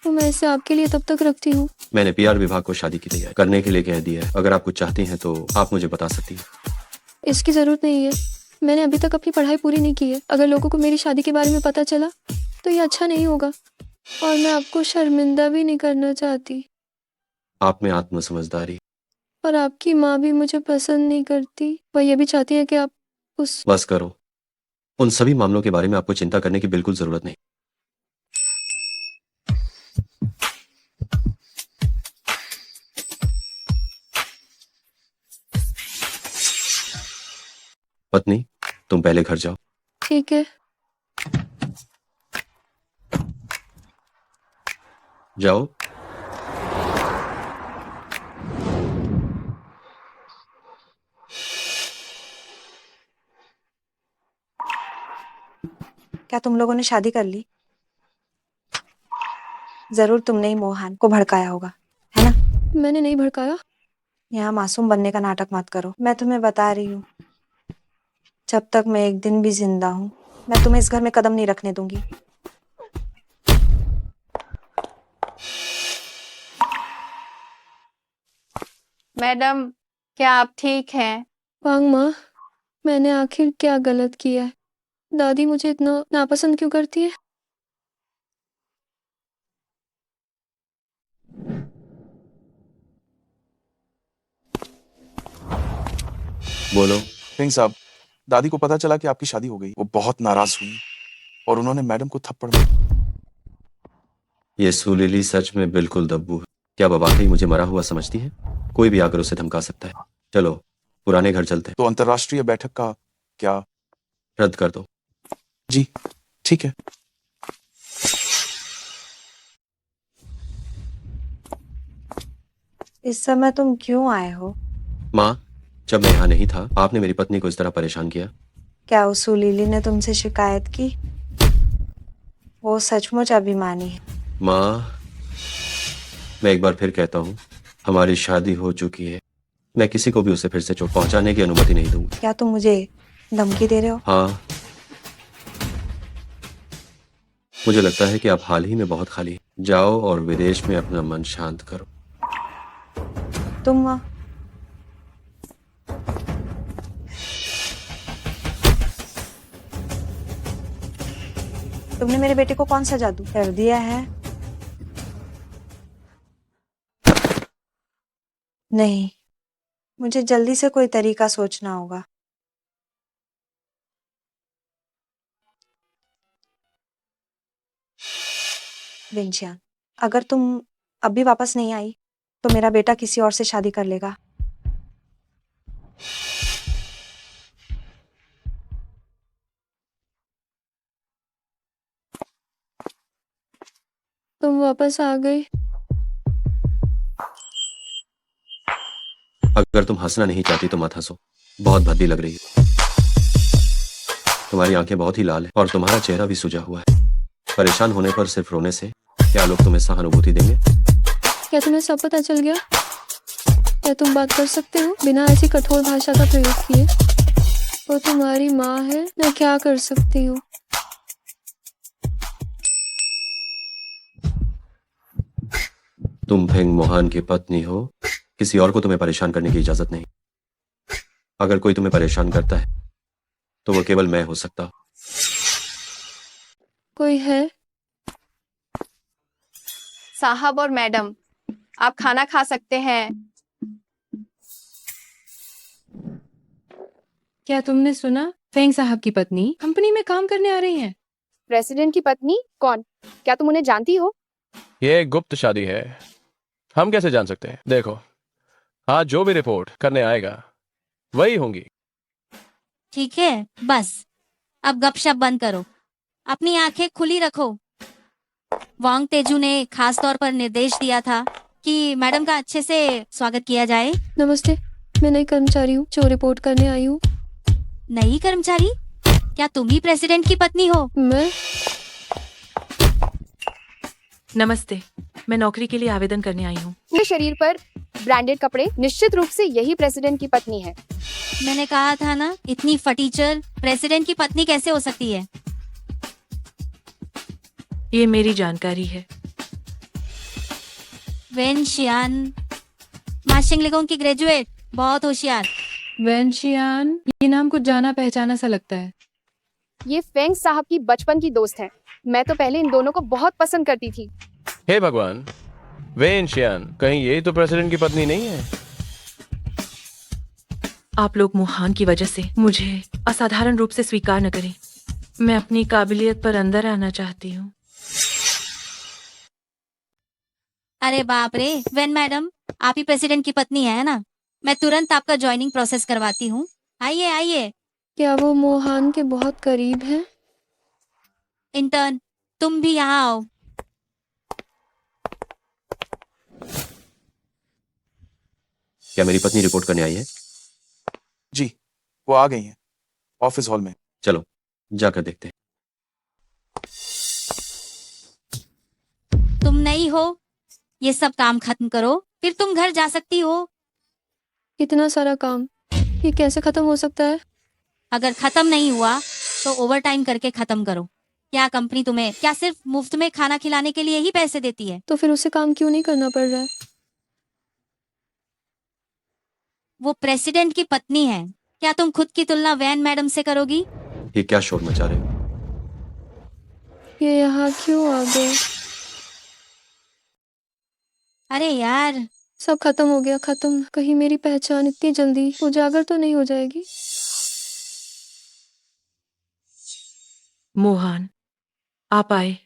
तो मैं इसे आपके लिए तब तक रखती हूँ। मैंने पीआर विभाग को शादी की तैयारी करने के लिए कह दिया है। अगर आप कुछ चाहती हैं तो आप मुझे बता सकती हैं। इसकी जरूरत नहीं है। मैंने अभी तक अपनी पढ़ाई पूरी नहीं की है। अगर लोगों को मेरी शादी के बारे में पता चला तो ये अच्छा नहीं होगा, और मैं आपको शर्मिंदा भी नहीं करना चाहती। आप में आत्म समझदारी। और आपकी माँ भी मुझे पसंद नहीं करती। वह ये भी चाहती है कि आप उस बस करो। उन सभी मामलों के बारे में आपको चिंता करने की बिल्कुल जरूरत नहीं। पत्नी, तुम पहले घर जाओ। ठीक है। जाओ। क्या तुम लोगों ने शादी कर ली? जरूर तुमने ही मोहन को भड़काया होगा, है ना? मैंने नहीं भड़काया। यहाँ मासूम बनने का नाटक मत करो। मैं तुम्हें बता रही हूँ, जब तक मैं एक दिन भी जिंदा हूँ, मैं तुम्हें इस घर में कदम नहीं रखने दूंगी। मैडम, क्या आप ठीक हैं? वांग माँ, मैंने आखिर क्या गलत किया है? दादी मुझे इतना नापसंद क्यों करती है? बोलो। फेंग साहब, दादी को पता चला कि आपकी शादी हो गई। वो बहुत नाराज हुई और उन्होंने मैडम को थप्पड़ मारा। ये सुलीली सच में बिल्कुल दब्बू है। क्या वह वाकई मुझे मरा हुआ समझती है? कोई भी आकर उसे धमका सकता है। चलो, पुराने घर चलते हैं। तो अंतर्राष्ट्रीय बैठक का क्या? रद्द कर दो। जी, ठीक है। इस समय तुम क्यों आए हो? माँ, जब मैं यहाँ नहीं था, आपने मेरी पत्नी को इस तरह परेशान किया। क्या उस सुलीली ने तुमसे शिकायत की? वो सचमुच अभिमानी है। माँ, मैं एक बार फिर कहता हूँ, हमारी शादी हो चुकी है। मैं किसी को भी उसे फिर से चोट पहुंचाने की अनुमति नहीं दूंगा। क्या तुम मुझे धमकी दे रहे हो? हाँ, मुझे लगता है कि आप हाल ही में बहुत खाली हैं। जाओ और विदेश में अपना मन शांत करो। तुम तुमने मेरे बेटे को कौन सा जादू कर दिया है? नहीं, मुझे जल्दी से कोई तरीका सोचना होगा। विंशियान, अगर तुम अभी वापस नहीं आई तो मेरा बेटा किसी और से शादी कर लेगा। तुम वापस आ गए। अगर तुम हंसना नहीं चाहती तो मत हंसो, बहुत भद्दी लग रही है। तुम्हारी आंखें बहुत ही लाल है और तुम्हारा चेहरा भी सूजा हुआ है। परेशान होने पर सिर्फ रोने से क्या लोग तुम्हें सहानुभूति देंगे? क्या तुम्हें सब पता चल गया? क्या तुम बात कर सकते हो बिना ऐसी कठोर भाषा का प्रयोग किए? वो तुम्हारी माँ है, मैं क्या कर सकती हूँ? तुम फेंग मोहान की पत्नी हो, किसी और को तुम्हें परेशान करने की इजाजत नहीं। अगर कोई तुम्हें परेशान करता है तो वो केवल मैं हो सकता हूं। कोई है? साहब और मैडम, आप खाना खा सकते हैं। क्या तुमने सुना? फेंग साहब की पत्नी कंपनी में काम करने आ रही हैं। प्रेसिडेंट की पत्नी कौन? क्या तुम उन्हें जानती हो? ये एक गुप्त शादी है, हम कैसे जान सकते हैं? देखो, आज जो भी रिपोर्ट करने आएगा वही होंगी। ठीक है, बस अब गपशप बंद करो, अपनी आंखें खुली रखो। वांग तेजू ने खास तौर पर निर्देश दिया था कि मैडम का अच्छे से स्वागत किया जाए। नमस्ते, मैं नई कर्मचारी हूँ जो रिपोर्ट करने आई हूँ। नई कर्मचारी? क्या तुम ही प्रेसिडेंट की पत्नी हो? मैं? नमस्ते, मैं नौकरी के लिए आवेदन करने आई हूँ। पूरे शरीर पर ब्रांडेड कपड़े, निश्चित रूप से यही प्रेसिडेंट की पत्नी है। मैंने कहा था ना, इतनी फटीचर प्रेसिडेंट की पत्नी कैसे हो सकती है? ये मेरी जानकारी है। वेन शियान, माशिंगलिगोंग की ग्रेजुएट, बहुत होशियार। वेनशियान, ये नाम कुछ जाना पहचाना सा लगता है। ये फेंग साहब की बचपन की दोस्त है। मैं तो पहले इन दोनों को बहुत पसंद करती थी। हे भगवान, वेन शियान, कहीं ये तो प्रेसिडेंट की पत्नी नहीं है? आप लोग मोहान की वजह से मुझे असाधारण रूप से स्वीकार न करें। मैं अपनी काबिलियत पर अंदर आना चाहती हूँ। अरे बाप रे, वेन मैडम, आप ही प्रेसिडेंट की पत्नी है ना? मैं तुरंत आपका ज्वाइनिंग प्रोसेस करवाती हूँ। आइए आइए। क्या वो मोहान के बहुत करीब है? इंटर्न, तुम भी यहाँ आओ। क्या मेरी पत्नी रिपोर्ट करने आई है? जी, वो आ गई हैं ऑफिस हॉल में। चलो जाकर देखते हैं। तुम नहीं हो, ये सब काम खत्म करो, फिर तुम घर जा सकती हो। इतना सारा काम, ये कैसे खत्म हो सकता है? अगर खत्म नहीं हुआ तो ओवर टाइम करके खत्म करो। क्या कंपनी तुम्हें क्या सिर्फ मुफ्त में खाना खिलाने के लिए ही पैसे देती है? तो फिर उसे काम क्यों नहीं करना पड़ रहा है? वो प्रेसिडेंट की पत्नी है। क्या तुम खुद की तुलना वैन मैडम से करोगी? ये क्या शोर मचा रहे हो? ये यहाँ क्यों आ गए? अरे यार, सब खत्म हो गया, खत्म। कहीं मेरी पहचान इतनी जल्दी उजागर तो नहीं हो जाएगी? मोहन, आप आए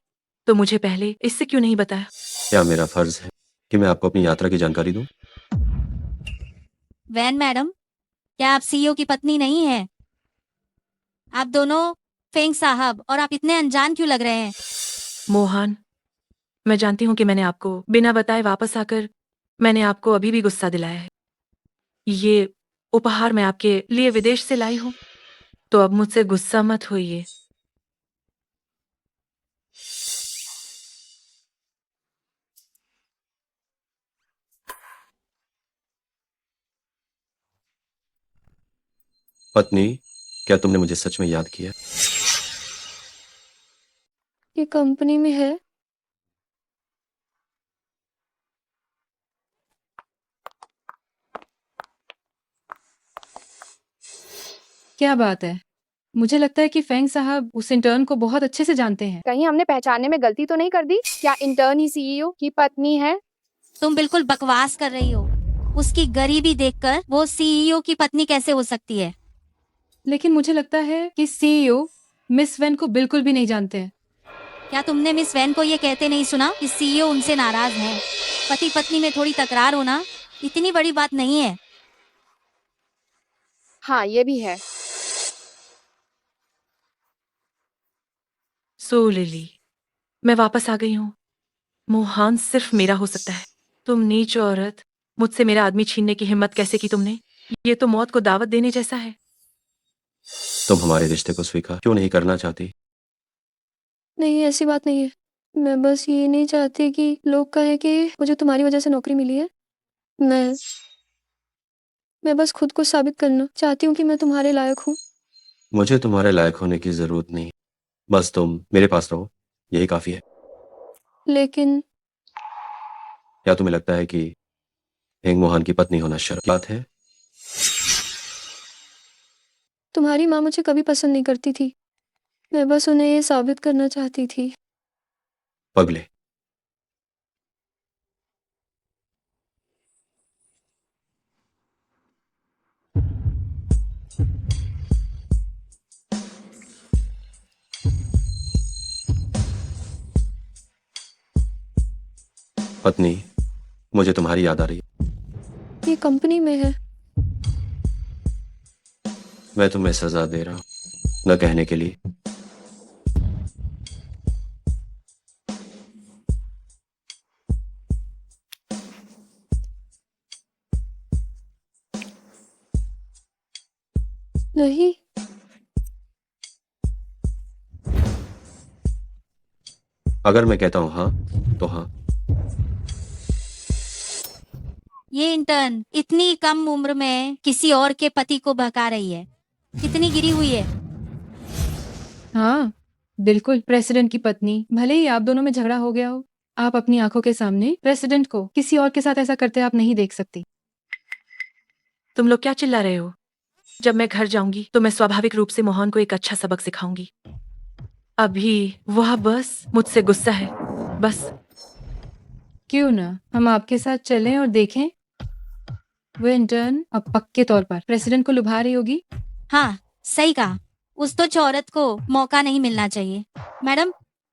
तो मुझे पहले इससे क्यों नहीं बताया? क्या मेरा फर्ज है कि मैं आपको अपनी यात्रा की जानकारी दूं? वैन मैडम, क्या आप सीईओ की पत्नी नहीं है? आप दोनों फेंग साहब, और आप इतने अनजान क्यों लग रहे हैं? मोहन, मैं जानती हूँ कि मैंने आपको बिना बताए वापस आकर मैंने आपको अभी भी गुस्सा दिलाया है। ये उपहार मैं आपके लिए विदेश से लाई हूँ, तो अब मुझसे गुस्सा मत होइए। पत्नी, क्या तुमने मुझे सच में याद किया? ये कंपनी में है। क्या बात है? मुझे लगता है कि फेंग साहब उस इंटर्न को बहुत अच्छे से जानते हैं। कहीं हमने पहचानने में गलती तो नहीं कर दी? क्या इंटर्न ही सीईओ की पत्नी है? तुम बिल्कुल बकवास कर रही हो। उसकी गरीबी देखकर वो सीईओ की पत्नी कैसे हो सकती है? लेकिन मुझे लगता है कि सीईओ मिस वेन को बिल्कुल भी नहीं जानते हैं। क्या तुमने मिस वैन को ये कहते नहीं सुना कि सीईओ उनसे नाराज है? पति पत्नी में थोड़ी तकरार होना इतनी बड़ी बात नहीं है। हाँ, ये भी है। सो लिली, मैं वापस आ गई हूँ। मोहन सिर्फ मेरा हो सकता है। तुम नीच औरत, मुझसे मेरा आदमी छीनने की हिम्मत कैसे की तुमने? ये तो मौत को दावत देने जैसा है। तुम हमारे रिश्ते को स्वीकार क्यों नहीं करना चाहती? नहीं, ऐसी बात नहीं है। मैं बस ये नहीं चाहती कि लोग कहें कि मुझे तुम्हारी वजह से नौकरी मिली है। मैं बस खुद को साबित करना चाहती हूँ कि मैं तुम्हारे लायक हूँ। मुझे तुम्हारे लायक होने की जरूरत नहीं, बस तुम मेरे पास रहो, यही काफी है। लेकिन क्या तुम्हें लगता है कि हेंग मोहन की पत्नी होना शर्म की बात है? तुम्हारी माँ मुझे कभी पसंद नहीं करती थी। मैं बस उन्हें ये साबित करना चाहती थी। पगले, पत्नी, मुझे तुम्हारी याद आ रही है। ये कंपनी में है। मैं तुम्हें सजा दे रहा हूँ, न कहने के लिए। नहीं, अगर मैं कहता हूँ हाँ तो हाँ। ये इंटर्न इतनी कम उम्र में किसी और के पति को बहका रही है। कितनी गिरी हुई है। हाँ, बिल्कुल। प्रेसिडेंट की पत्नी, भले ही आप दोनों में झगड़ा हो गया हो, आप अपनी आंखों के सामने प्रेसिडेंट को किसी और के साथ ऐसा करते आप नहीं देख सकती। तुम लोग क्या चिल्ला रहे हो? जब मैं घर जाऊंगी तो मैं स्वाभाविक रूप से मोहन को एक अच्छा सबक सिखाऊंगी। अभी वह बस मुझसे गुस्सा है, बस। क्यों ना हम आपके साथ चलें और देखें? वो इंटर्न अब पक्के तौर पर प्रेसिडेंट को लुभा रही होगी। हाँ, सही कहा। उस तो औरत को मौका नहीं मिलना चाहिए। मैडम,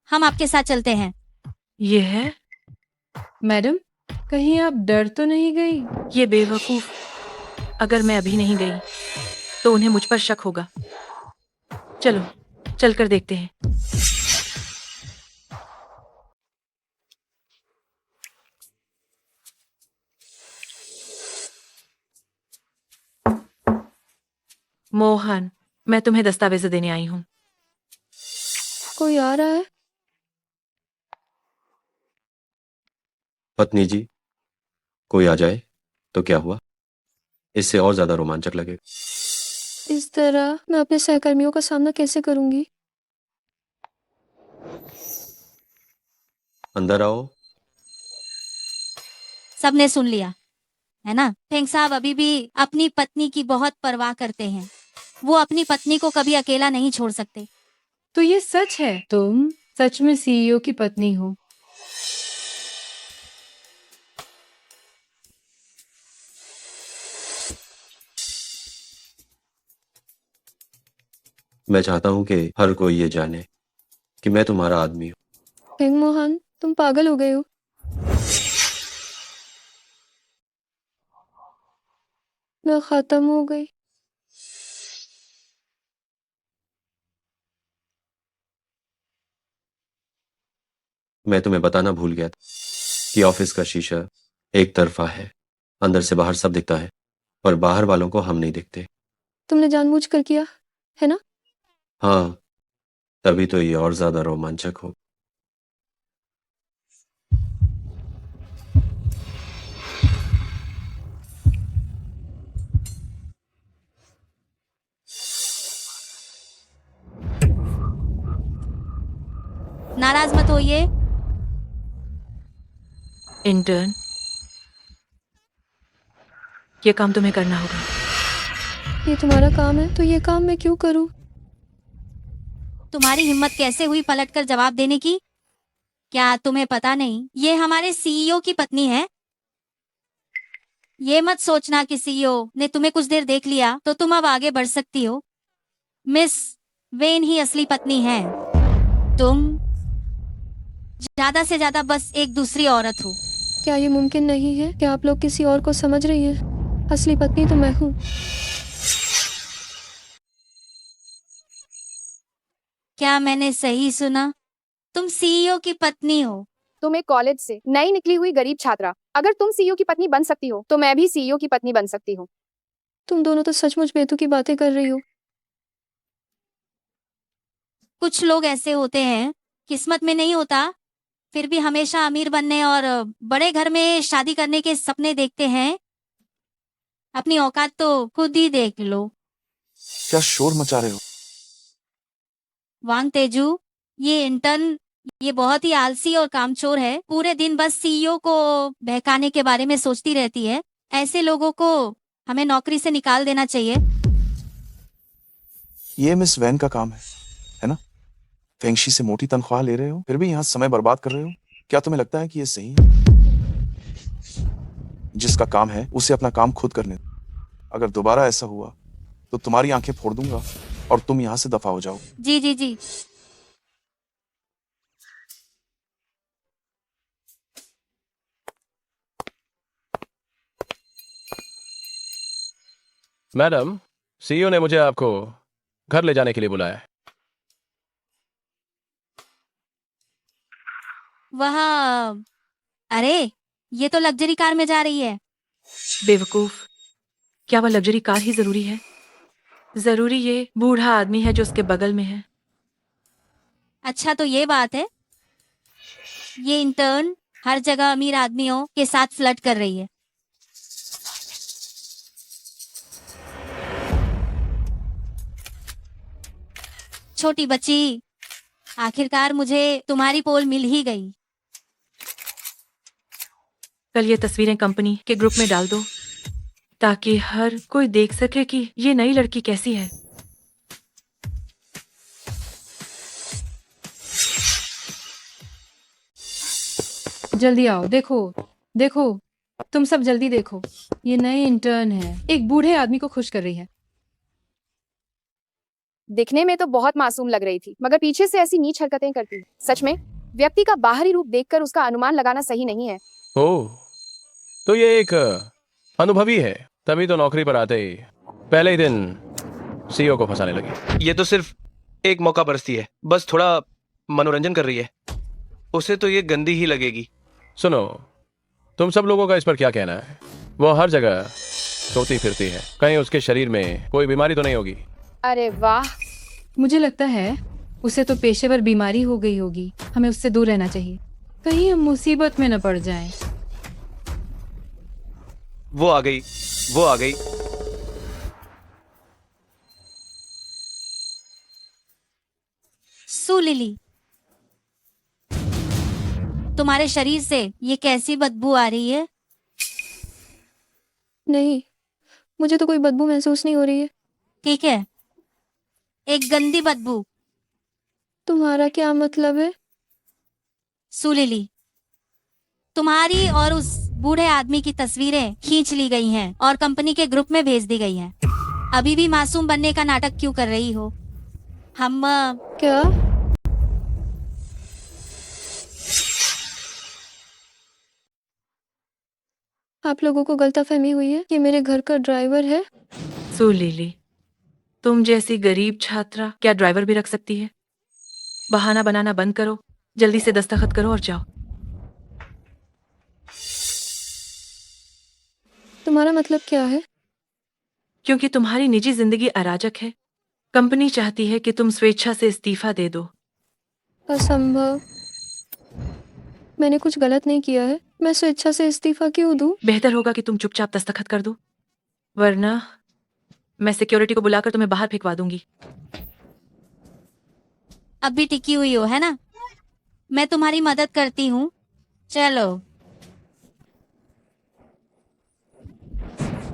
हम आपके साथ चलते हैं। ये है? मैडम, कहीं आप डर तो नहीं गई? ये बेवकूफ, अगर मैं अभी नहीं गई तो उन्हें मुझ पर शक होगा। चलो, चलकर देखते हैं। मोहन, मैं तुम्हें दस्तावेज देने आई हूँ। कोई आ रहा है? पत्नी जी, कोई आ जाए तो क्या हुआ? इससे और ज्यादा रोमांचक लगेगा। इस तरह मैं अपने सहकर्मियों का सामना कैसे करूंगी? अंदर आओ। सबने सुन लिया, है ना? फेंग साहब अभी भी अपनी पत्नी की बहुत परवाह करते हैं। वो अपनी पत्नी को कभी अकेला नहीं छोड़ सकते। तो ये सच है, तुम सच में सीईओ की पत्नी हो? मैं चाहता हूं कि हर कोई ये जाने कि मैं तुम्हारा आदमी हूं। फेंग मोहन, तुम पागल हो गए हो। मैं खत्म हो गई। मैं तुम्हें बताना भूल गया था कि ऑफिस का शीशा एक तरफा है। अंदर से बाहर सब दिखता है, पर बाहर वालों को हम नहीं दिखते। तुमने जानबूझकर किया, है ना? हाँ, तभी तो ये और ज्यादा रोमांचक हो। नाराज मत होइए। इंटर्न, ये काम तुम्हें करना होगा। ये तुम्हारा काम है तो ये काम मैं क्यों करूं? तुम्हारी हिम्मत कैसे हुई पलटकर जवाब देने की? क्या तुम्हें पता नहीं ये हमारे सीईओ की पत्नी है? ये मत सोचना कि सीईओ ने तुम्हें कुछ देर देख लिया तो तुम अब आगे बढ़ सकती हो। मिस वेन ही असली पत्नी है। तुम ज्यादा से ज्यादा बस एक दूसरी औरत हो। क्या ये मुमकिन नहीं है कि आप लोग किसी और को समझ रही हैं? असली पत्नी तो मैं हूँ। क्या मैंने सही सुना? तुम सीईओ की पत्नी हो? तुम एक कॉलेज से नई निकली हुई गरीब छात्रा, अगर तुम सीईओ की पत्नी बन सकती हो तो मैं भी सीईओ की पत्नी बन सकती हूँ। तुम दोनों तो सचमुच बेतुकी बातें कर रही हो। कुछ लोग ऐसे होते हैं, किस्मत में नहीं होता, फिर भी हमेशा अमीर बनने और बड़े घर में शादी करने के सपने देखते हैं। अपनी औकात तो खुद ही देख लो। क्या शोर मचा रहे हो? वांग तेजू, ये इंटर्न ये बहुत ही आलसी और कामचोर है। पूरे दिन बस सीईओ को बहकाने के बारे में सोचती रहती है। ऐसे लोगों को हमें नौकरी से निकाल देना चाहिए। ये मिस वैन का काम है ना? फेंगशी से मोटी तनख्वाह ले रहे हो, फिर भी यहाँ समय बर्बाद कर रहे हो। क्या तुम्हें लगता है कि ये सही है? जिसका काम है उसे अपना काम खुद करने दो। अगर दोबारा ऐसा हुआ तो तुम्हारी आंखें फोड़ दूंगा और तुम यहाँ से दफा हो जाओ। जी जी जी। मैडम, सीईओ ने मुझे आपको घर ले जाने के लिए बुलाया है। वह अरे, ये तो लग्जरी कार में जा रही है। बेवकूफ, क्या वह लग्जरी कार ही जरूरी है? जरूरी ये बूढ़ा आदमी है जो उसके बगल में है। अच्छा तो ये बात है। ये इंटर्न हर जगह अमीर आदमियों के साथ फ्लर्ट कर रही है। छोटी बच्ची, आखिरकार मुझे तुम्हारी पोल मिल ही गई। कल ये तस्वीरें कंपनी के ग्रुप में डाल दो ताकि हर कोई देख सके कि ये नई लड़की कैसी है। जल्दी आओ, देखो देखो, तुम सब जल्दी देखो। ये नई इंटर्न है, एक बूढ़े आदमी को खुश कर रही है। दिखने में तो बहुत मासूम लग रही थी, मगर पीछे से ऐसी नीच हरकतें करती है। सच में व्यक्ति का बाहरी रूप देखकर उसका अनुमान लगाना सही नहीं है। ओह, तो ये एक अनुभवी है, तभी तो नौकरी पर आते ही पहले ही दिन सीईओ को फंसाने लगी। ये तो सिर्फ एक मौका परस्ती है, बस थोड़ा मनोरंजन कर रही है। उसे तो ये गंदी ही लगेगी। सुनो, तुम सब लोगों का इस पर क्या कहना है? वो हर जगह सोती फिरती है, कहीं उसके शरीर में कोई बीमारी तो नहीं होगी? अरे वाह, मुझे लगता है उसे तो पेशेवर बीमारी हो गई होगी। हमें उससे दूर रहना चाहिए, कहीं हम मुसीबत में न पड़ जाएं। वो आ गई, वो आ गई। सु लिली, तुम्हारे शरीर से ये कैसी बदबू आ रही है? नहीं, मुझे तो कोई बदबू महसूस नहीं हो रही है। ठीक है, एक गंदी बदबू। तुम्हारा क्या मतलब है? सु लिली, तुम्हारी और उस बूढ़े आदमी की तस्वीरें खींच ली गई हैं और कंपनी के ग्रुप में भेज दी गई हैं। अभी भी मासूम बनने का नाटक क्यों कर रही हो? हम क्या? आप लोगों को गलतफहमी हुई है, ये मेरे घर का ड्राइवर है। सो लिली, तुम जैसी गरीब छात्रा क्या ड्राइवर भी रख सकती है? बहाना बनाना बंद करो, जल्दी से दस्तखत करो और जाओ। तुम्हारा मतलब क्या है? क्योंकि तुम्हारी निजी जिंदगी अराजक है, कंपनी चाहती है कि तुम स्वेच्छा से इस्तीफा दे दो। असंभव, मैंने कुछ गलत नहीं किया है। मैं स्वेच्छा से इस्तीफा क्यों दूं? बेहतर होगा कि तुम चुपचाप दस्तखत कर दो, वरना मैं सिक्योरिटी को बुलाकर तुम्हें बाहर फेंकवा दूंगी। अब भी टिकी हुई हो, है ना? मैं तुम्हारी मदद करती हूँ। चलो,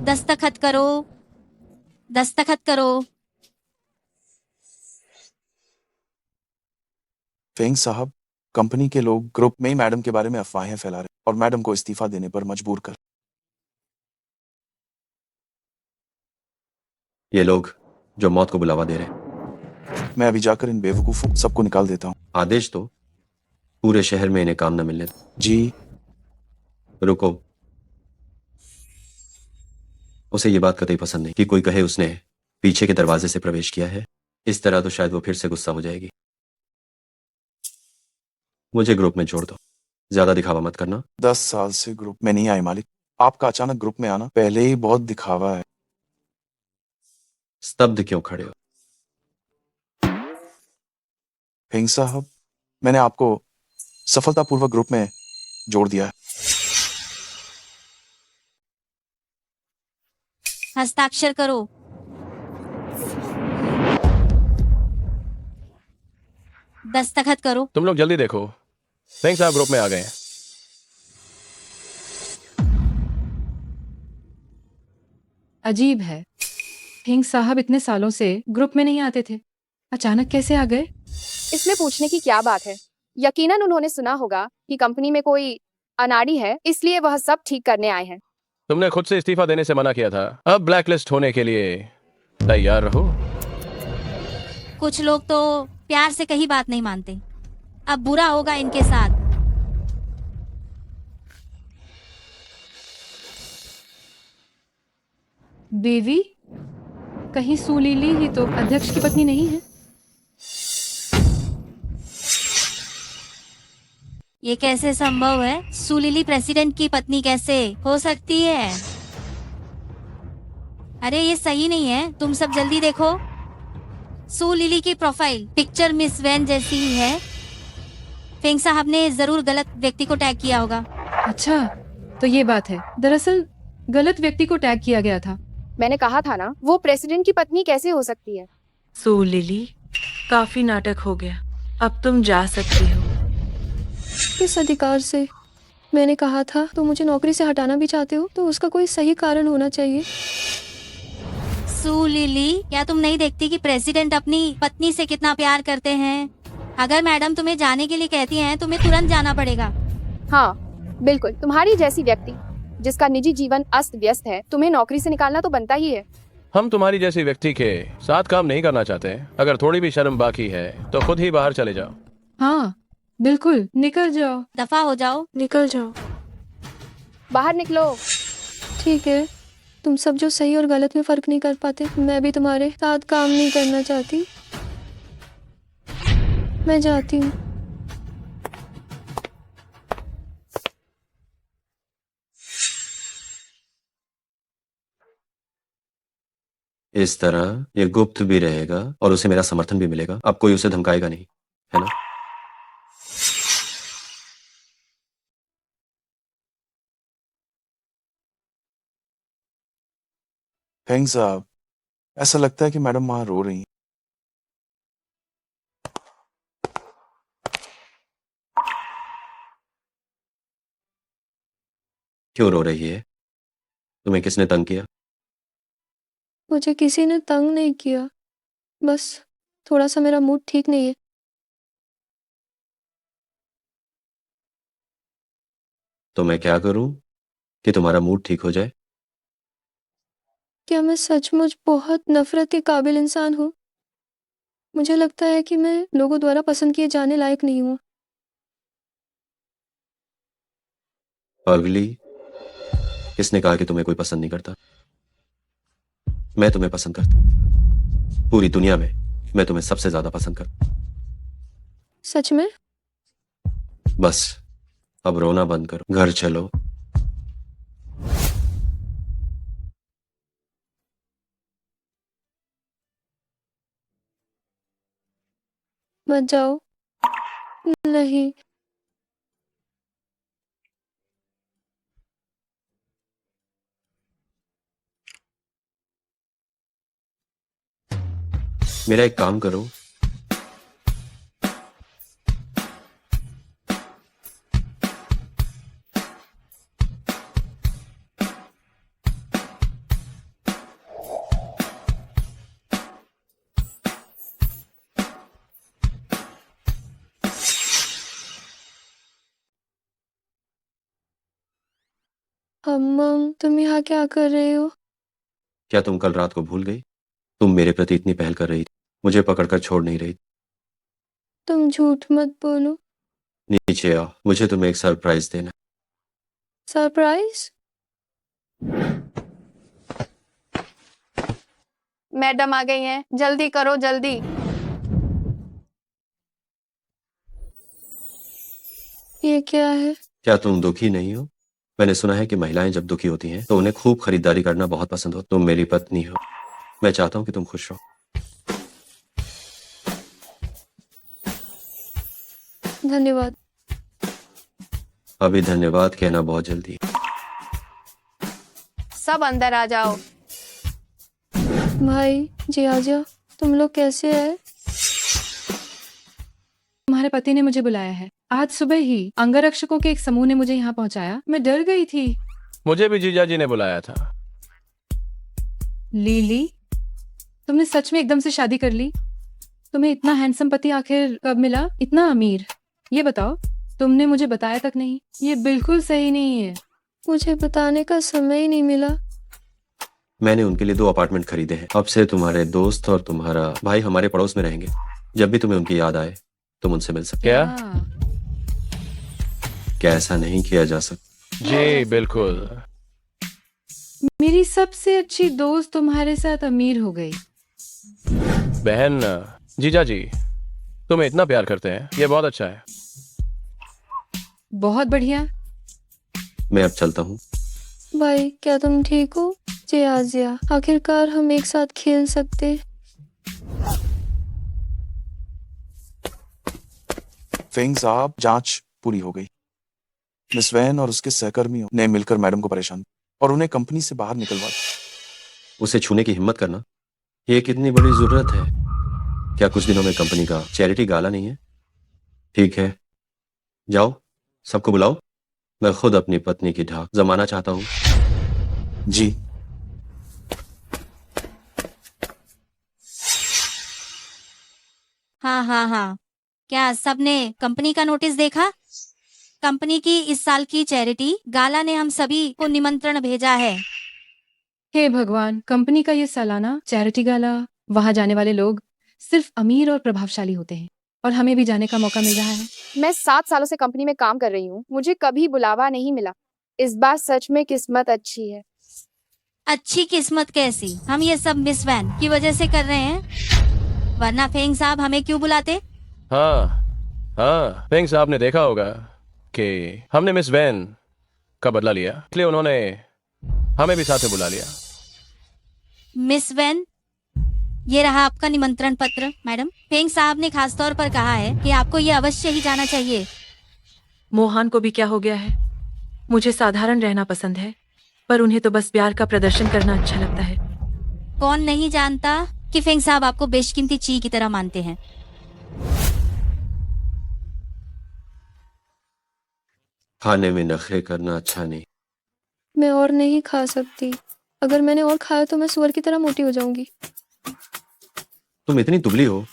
दस्तखत करो, दस्तखत करो। फेंग साहब, कंपनी के लोग ग्रुप में ही मैडम के बारे में अफवाहें फैला रहे और मैडम को इस्तीफा देने पर मजबूर कर। ये लोग जो मौत को बुलावा दे रहे हैं। मैं अभी जाकर इन बेवकूफों सबको निकाल देता हूँ। आदेश तो पूरे शहर में इन्हें काम न मिलने दो। जी। रुको। उसे ये बात कतई पसंद नहीं कि कोई कहे उसने पीछे के दरवाजे से प्रवेश किया है। इस तरह तो शायद वो फिर से गुस्सा हो जाएगी। मुझे ग्रुप में जोड़ दो, ज्यादा दिखावा मत करना। 10 साल से ग्रुप में नहीं आए मालिक, आपका अचानक ग्रुप में आना पहले ही बहुत दिखावा है। स्तब्ध क्यों खड़े हो? फेंग साहब, मैंने आपको सफलतापूर्वक ग्रुप में जोड़ दिया है। हस्ताक्षर करो। दस्तखत करो। तुम लोग जल्दी देखो, फेंग साहब ग्रुप में आ गए हैं। अजीब है, फेंग साहब इतने सालों से ग्रुप में नहीं आते थे, अचानक कैसे आ गए? इसमें पूछने की क्या बात है? यकीनन उन्होंने सुना होगा कि कंपनी में कोई अनाड़ी है, इसलिए वह सब ठीक करने आए हैं। तुमने खुद से इस्तीफा देने से मना किया था, अब ब्लैकलिस्ट होने के लिए तैयार रहो। कुछ लोग तो प्यार से कहीं बात नहीं मानते, अब बुरा होगा इनके साथ। देवी, कहीं सुलीली ही तो अध्यक्ष की पत्नी नहीं है? ये कैसे संभव है? सुलीली प्रेसिडेंट की पत्नी कैसे हो सकती है? अरे ये सही नहीं है, तुम सब जल्दी देखो। सुलीली की प्रोफाइल पिक्चर मिस वैन जैसी ही है। फेंग साहब ने जरूर गलत व्यक्ति को टैग किया होगा। अच्छा, तो ये बात है। दरअसल गलत व्यक्ति को टैग किया गया था। मैंने कहा था ना, वो प्रेसिडेंट की पत्नी कैसे हो सकती है? सो लिली, काफी नाटक हो गया, अब तुम जा सकती हो। किस अधिकार से? मैंने कहा था तो मुझे नौकरी से हटाना भी चाहते हो तो उसका कोई सही कारण होना चाहिए। सुलीली, क्या तुम नहीं देखती कि प्रेसिडेंट अपनी पत्नी से कितना प्यार करते हैं? अगर मैडम तुम्हें जाने के लिए कहती हैं, तुम्हें तुरंत जाना पड़ेगा। हाँ बिल्कुल, तुम्हारी जैसी व्यक्ति जिसका निजी जीवन अस्त व्यस्त है, तुम्हें नौकरी से निकालना तो बनता ही है। हम तुम्हारी जैसी व्यक्ति के साथ काम नहीं करना चाहते। अगर थोड़ी भी शर्म बाकी है तो खुद ही बाहर चले जाओ। हाँ बिल्कुल, निकल जाओ। दफा हो जाओ। निकल जाओ। बाहर निकलो। ठीक है, तुम सब जो सही और गलत में फर्क नहीं कर पाते, मैं भी तुम्हारे साथ काम नहीं करना चाहती। मैं जाती हूँ। इस तरह ये गुप्त भी रहेगा और उसे मेरा समर्थन भी मिलेगा। अब कोई उसे धमकाएगा नहीं, है ना? फेंग साहब, ऐसा लगता है कि मैडम वहां रो रही हैं। क्यों रो रही है? तुम्हें किसने तंग किया? मुझे किसी ने तंग नहीं किया, बस थोड़ा सा मेरा मूड ठीक नहीं है। तो मैं क्या करूं कि तुम्हारा मूड ठीक हो जाए? क्या मैं सचमुच बहुत नफरत के काबिल इंसान हूँ? मुझे लगता है कि मैं लोगों द्वारा पसंद किए जाने लायक नहीं हूँ। पगली, किसने कहा कि तुम्हें कोई पसंद नहीं करता? मैं तुम्हें पसंद करता। पूरी दुनिया में मैं तुम्हें सबसे ज्यादा पसंद करता। सच में? बस अब रोना बंद करो, घर चलो। मत जाओ। नहीं। मेरा एक काम करो, अम्मम, तुम यहाँ क्या कर रहे हो? क्या तुम कल रात को भूल गई? तुम मेरे प्रति इतनी पहल कर रही थी, मुझे पकड़कर छोड़ नहीं रही। तुम झूठ मत बोलो। नीचे आओ, मुझे तुम्हें एक सरप्राइज देना। सरप्राइज? मैडम आ गई हैं, जल्दी करो जल्दी। ये क्या है? क्या तुम दुखी नहीं हो? मैंने सुना है कि महिलाएं जब दुखी होती हैं तो उन्हें खूब खरीदारी करना बहुत पसंद हो। तुम मेरी पत्नी हो, मैं चाहता हूं कि तुम खुश रहो। धन्यवाद। अभी धन्यवाद कहना बहुत जल्दी है। सब अंदर आ जाओ। भाई जी आजा, तुम लोग कैसे हैं? तुम्हारे पति ने मुझे बुलाया है। आज सुबह ही अंगरक्षकों के एक समूह ने मुझे यहाँ पहुँचाया। मैं डर गई थी। मुझे भी जीजा जी ने बुलाया था। लीली, तुमने सच में एकदम से शादी कर ली? तुम्हें इतना हैंडसम पति आखिर कब मिला, इतना अमीर? ये बताओ, तुमने मुझे बताया तक नहीं। ये बिल्कुल सही नहीं है। मुझे बताने का समय ही नहीं मिला। मैंने उनके लिए 2 अपार्टमेंट खरीदे हैं। अब से तुम्हारे दोस्त और तुम्हारा भाई हमारे पड़ोस में रहेंगे। जब भी तुम्हें उनकी याद आए तुम उनसे मिल सकते। क्या ऐसा नहीं किया जा सकता? जी बिल्कुल। मेरी सबसे अच्छी दोस्त तुम्हारे साथ अमीर हो गई। बहन, जीजा जी तुम्हें इतना प्यार करते हैं, ये बहुत अच्छा है। बहुत बढ़िया। मैं अब चलता हूँ। भाई क्या तुम ठीक हो? जी आजिया, आखिरकार हम एक साथ खेल सकते। फेंग साहब, जांच पूरी हो गई। मिस वैन और उसके सहकर्मियों ने मिलकर मैडम को परेशान और उन्हें कंपनी से बाहर निकलवा दिया। उसे छूने की हिम्मत करना, ये कितनी बड़ी जरूरत है। क्या कुछ दिनों में कंपनी का चैरिटी गाला नहीं है? ठीक है, जाओ सबको बुलाओ। मैं खुद अपनी पत्नी की ढाक जमाना चाहता हूँ। जी। हाँ हाँ हाँ, क्या सबने कंपनी का नोटिस देखा? कंपनी की इस साल की चैरिटी गाला ने हम सभी को निमंत्रण भेजा है। हे भगवान, कंपनी का ये सालाना चैरिटी गाला, वहाँ जाने वाले लोग सिर्फ अमीर और प्रभावशाली होते हैं और हमें भी जाने का मौका मिल रहा है। मैं 7 सालों से कंपनी में काम कर रही हूँ, मुझे कभी बुलावा नहीं मिला। इस बार सच में किस्मत अच्छी है। अच्छी किस्मत कैसी? हम ये सब मिस वैन की वजह से कर रहे हैं, वरना फेंग साहब हमें क्यों बुलाते? हाँ, फेंग साहब ने देखा होगा कि हमने मिस वैन का बदला लिया, इसलिए उन्होंने हमें भी साथ में बुला लिया। मिस वैन, ये रहा आपका निमंत्रण पत्र। मैडम, फेंग साहब ने खास तौर पर कहा है कि आपको ये अवश्य ही जाना चाहिए। मोहन को भी क्या हो गया है? मुझे साधारण रहना पसंद है, पर उन्हें तो बस प्यार का प्रदर्शन करना अच्छा लगता है। कौन नहीं जानता कि फेंग साहब आपको बेशकीमती चीज की तरह मानते हैं। खाने में नखरे करना अच्छा नहीं। मैं और नहीं खा सकती। अगर मैंने और खाया तो मैं सुअर की तरह मोटी हो जाऊंगी। तुम इतनी दुबली हो,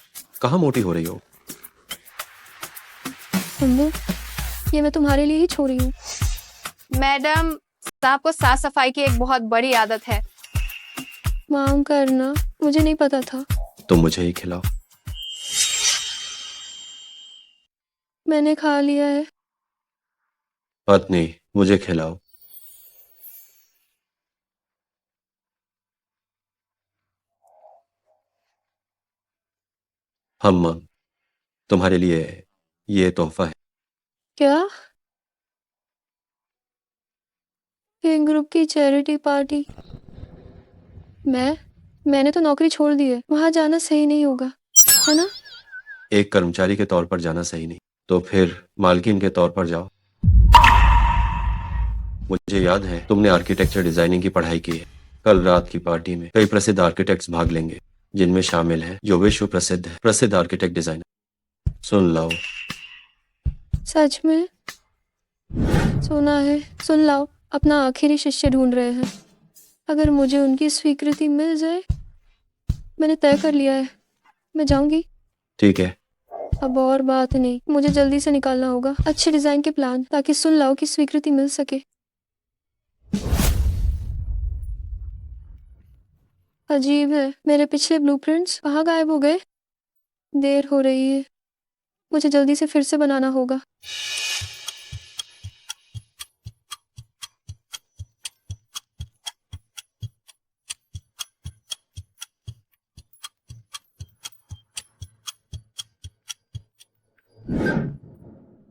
कहाँ मोटी हो रही हो? अम्मू, ये मैं तुम्हारे लिए ही छोड़ रही हूँ। मैडम, साहब को साफ सफाई की एक बहुत बड़ी आदत है। मांग करना, मुझे नहीं पता था। तुम मुझे ही खिलाओ। मैंने खा लिया है। पत्नी, मुझे खिलाओ। हम तुम्हारे लिए ये तोहफा है। क्या? फेंग ग्रुप की चैरिटी पार्टी? मैंने तो नौकरी छोड़ दी है। वहां जाना सही नहीं होगा, है ना? एक कर्मचारी के तौर पर जाना सही नहीं, तो फिर मालकिन के तौर पर जाओ। मुझे याद है तुमने आर्किटेक्चर डिजाइनिंग की पढ़ाई की है। कल रात की पार्टी में कई प्रसिद्ध आर्किटेक्ट्स भाग लेंगे, जिनमें शामिल है जो विश्व प्रसिद्ध आर्किटेक्ट डिजाइनर। सुन लो। सच में? सुना है। सुन लाओ, अपना आखिरी शिष्य ढूंढ रहे हैं। अगर मुझे उनकी स्वीकृति मिल जाए, मैंने तय कर लिया है, मैं जाऊंगी। ठीक है। अब और बात नहीं, मुझे जल्दी से निकालना होगा अच्छे डिजाइन के प्लान, ताकि सुन लाओ की स्वीकृति मिल सके। अजीब है, मेरे पिछले ब्लूप्रिंट्स कहाँ गायब हो गए? देर हो रही है, मुझे जल्दी से फिर से बनाना होगा।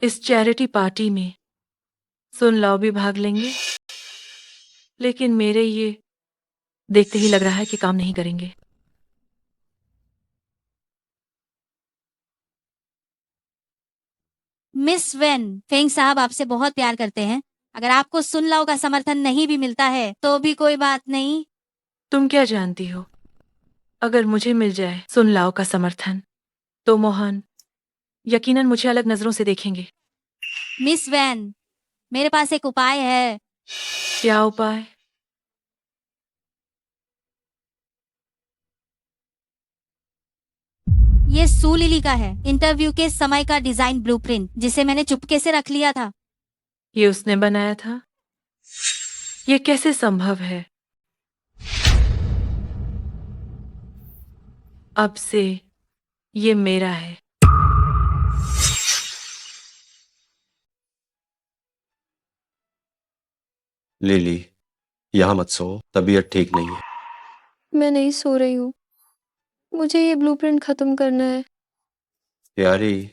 इस चैरिटी पार्टी में सुन लाओ भी भाग लेंगे, लेकिन मेरे ये देखते ही लग रहा है कि काम नहीं करेंगे। मिस वेन, फेंग साहब आपसे बहुत प्यार करते हैं। अगर आपको सुन लाओ का समर्थन नहीं भी मिलता है तो भी कोई बात नहीं। तुम क्या जानती हो, अगर मुझे मिल जाए सुन लाओ का समर्थन तो मोहन यकीनन मुझे अलग नजरों से देखेंगे। मिस वैन, मेरे पास एक उपाय है। क्या उपाय? ये सू लिली का है, इंटरव्यू के समय का डिजाइन ब्लूप्रिंट, जिसे मैंने चुपके से रख लिया था। ये उसने बनाया था? ये कैसे संभव है? अब से ये मेरा है। लिली, यहाँ मत सो, तबीयत ठीक नहीं है। मैं नहीं सो रही हूँ, मुझे ये ब्लूप्रिंट खत्म करना है। प्यारी,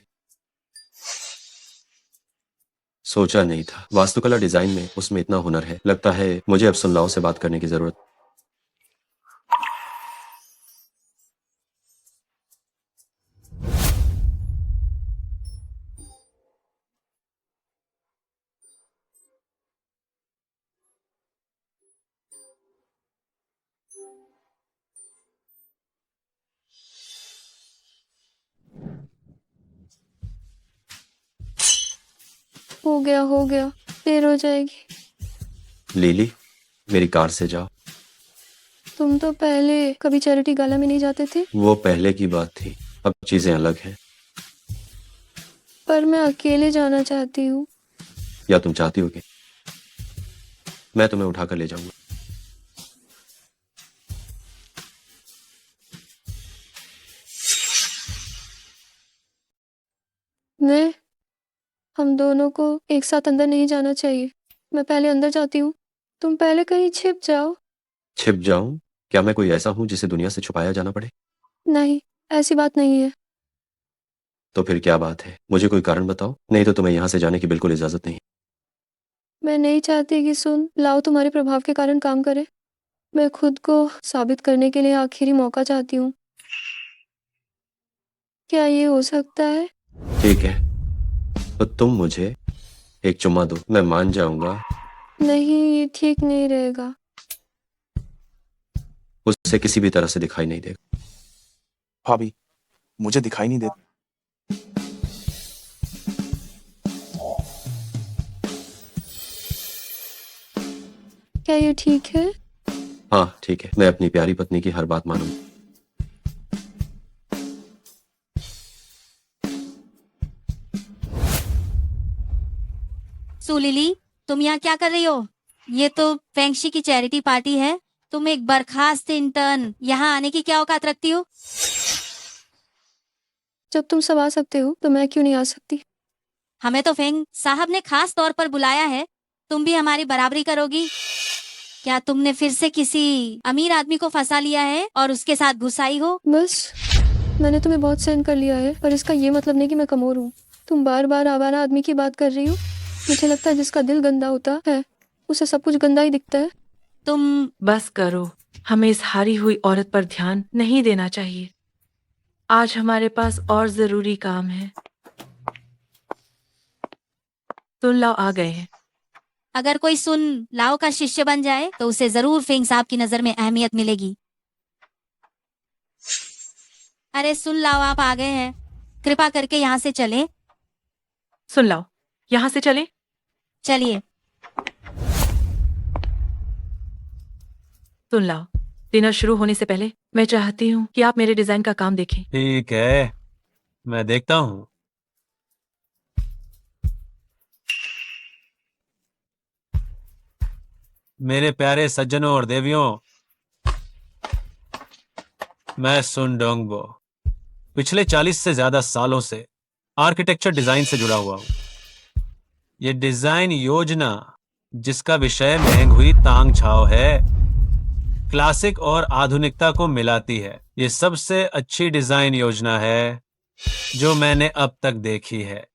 सोचा नहीं था वास्तुकला डिजाइन में उसमें इतना हुनर है। लगता है मुझे अब सुन लाओ से बात करने की जरूरत। हो गया, देर हो जाएगी। लिली, मेरी कार से जाओ। तुम तो पहले कभी चैरिटी गाला में नहीं जाते थे। वो पहले की बात थी, अब चीजें अलग हैं। पर मैं अकेले जाना चाहती हूँ। या तुम चाहती हो कि मैं तुम्हें उठाकर ले जाऊंगा? मैं हम दोनों को एक साथ अंदर नहीं जाना चाहिए। मैं पहले अंदर जाती हूँ, तुम पहले कहीं छिप जाओ। छिप जाऊं? क्या मैं कोई ऐसा हूं जिसे दुनिया से छुपाया जाना पड़े? नहीं, ऐसी बात नहीं है। तो फिर क्या बात है? मुझे कोई कारण बताओ, नहीं तो तुम्हें यहाँ से जाने की बिल्कुल इजाजत नहीं। मैं नहीं चाहती कि सुन लाओ तुम्हारे प्रभाव के कारण काम करे। मैं खुद को साबित करने के लिए आखिरी मौका चाहती हूँ। क्या ये हो सकता है? ठीक है, तो तुम मुझे एक चुम्मा दो, मैं मान जाऊंगा। नहीं, ये ठीक नहीं रहेगा। उससे किसी भी तरह से दिखाई नहीं देगा। भाभी, मुझे दिखाई नहीं देता। क्या ये ठीक है? हाँ ठीक है, मैं अपनी प्यारी पत्नी की हर बात मानूंगा। सुलिली, तुम यहाँ क्या कर रही हो? ये तो फेंगशी की चैरिटी पार्टी है। तुम एक बर्खास्त इंटर्न यहाँ आने की क्या औकात रखती हो? जब तुम सब आ सकते हो तो मैं क्यों नहीं आ सकती? हमें तो फेंग साहब ने खास तौर पर बुलाया है, तुम भी हमारी बराबरी करोगी? क्या तुमने फिर से किसी अमीर आदमी को फंसा लिया है और उसके साथ घुसाई हो? बस, मैंने तुम्हें बहुत सहन कर लिया है, पर इसका ये मतलब नहीं कि मैं कमोर हूँ। तुम बार बार आवारा आदमी की बात कर रही हो। मुझे लगता है जिसका दिल गंदा होता है उसे सब कुछ गंदा ही दिखता है। तुम बस करो, हमें इस हारी हुई औरत पर ध्यान नहीं देना चाहिए। आज हमारे पास और जरूरी काम है। सुन लाओ आ गए हैं। अगर कोई सुन लाओ का शिष्य बन जाए तो उसे जरूर फेंग साहब की नजर में अहमियत मिलेगी। अरे सुन लाओ, आप आ गए हैं, कृपा करके यहाँ से चलें। सुन लाओ, यहाँ से चलें? चलिए। सुन लाओ, डिनर शुरू होने से पहले मैं चाहती हूँ कि आप मेरे डिजाइन का काम देखें। ठीक है, मैं देखता हूँ। मेरे प्यारे सज्जनों और देवियों, मैं सुन डोंगबो पिछले 40 से ज्यादा सालों से आर्किटेक्चर डिजाइन से जुड़ा हुआ हूं। ये डिजाइन योजना जिसका विषय महंग हुई तांग छाव है, क्लासिक और आधुनिकता को मिलाती है। ये सबसे अच्छी डिजाइन योजना है जो मैंने अब तक देखी है।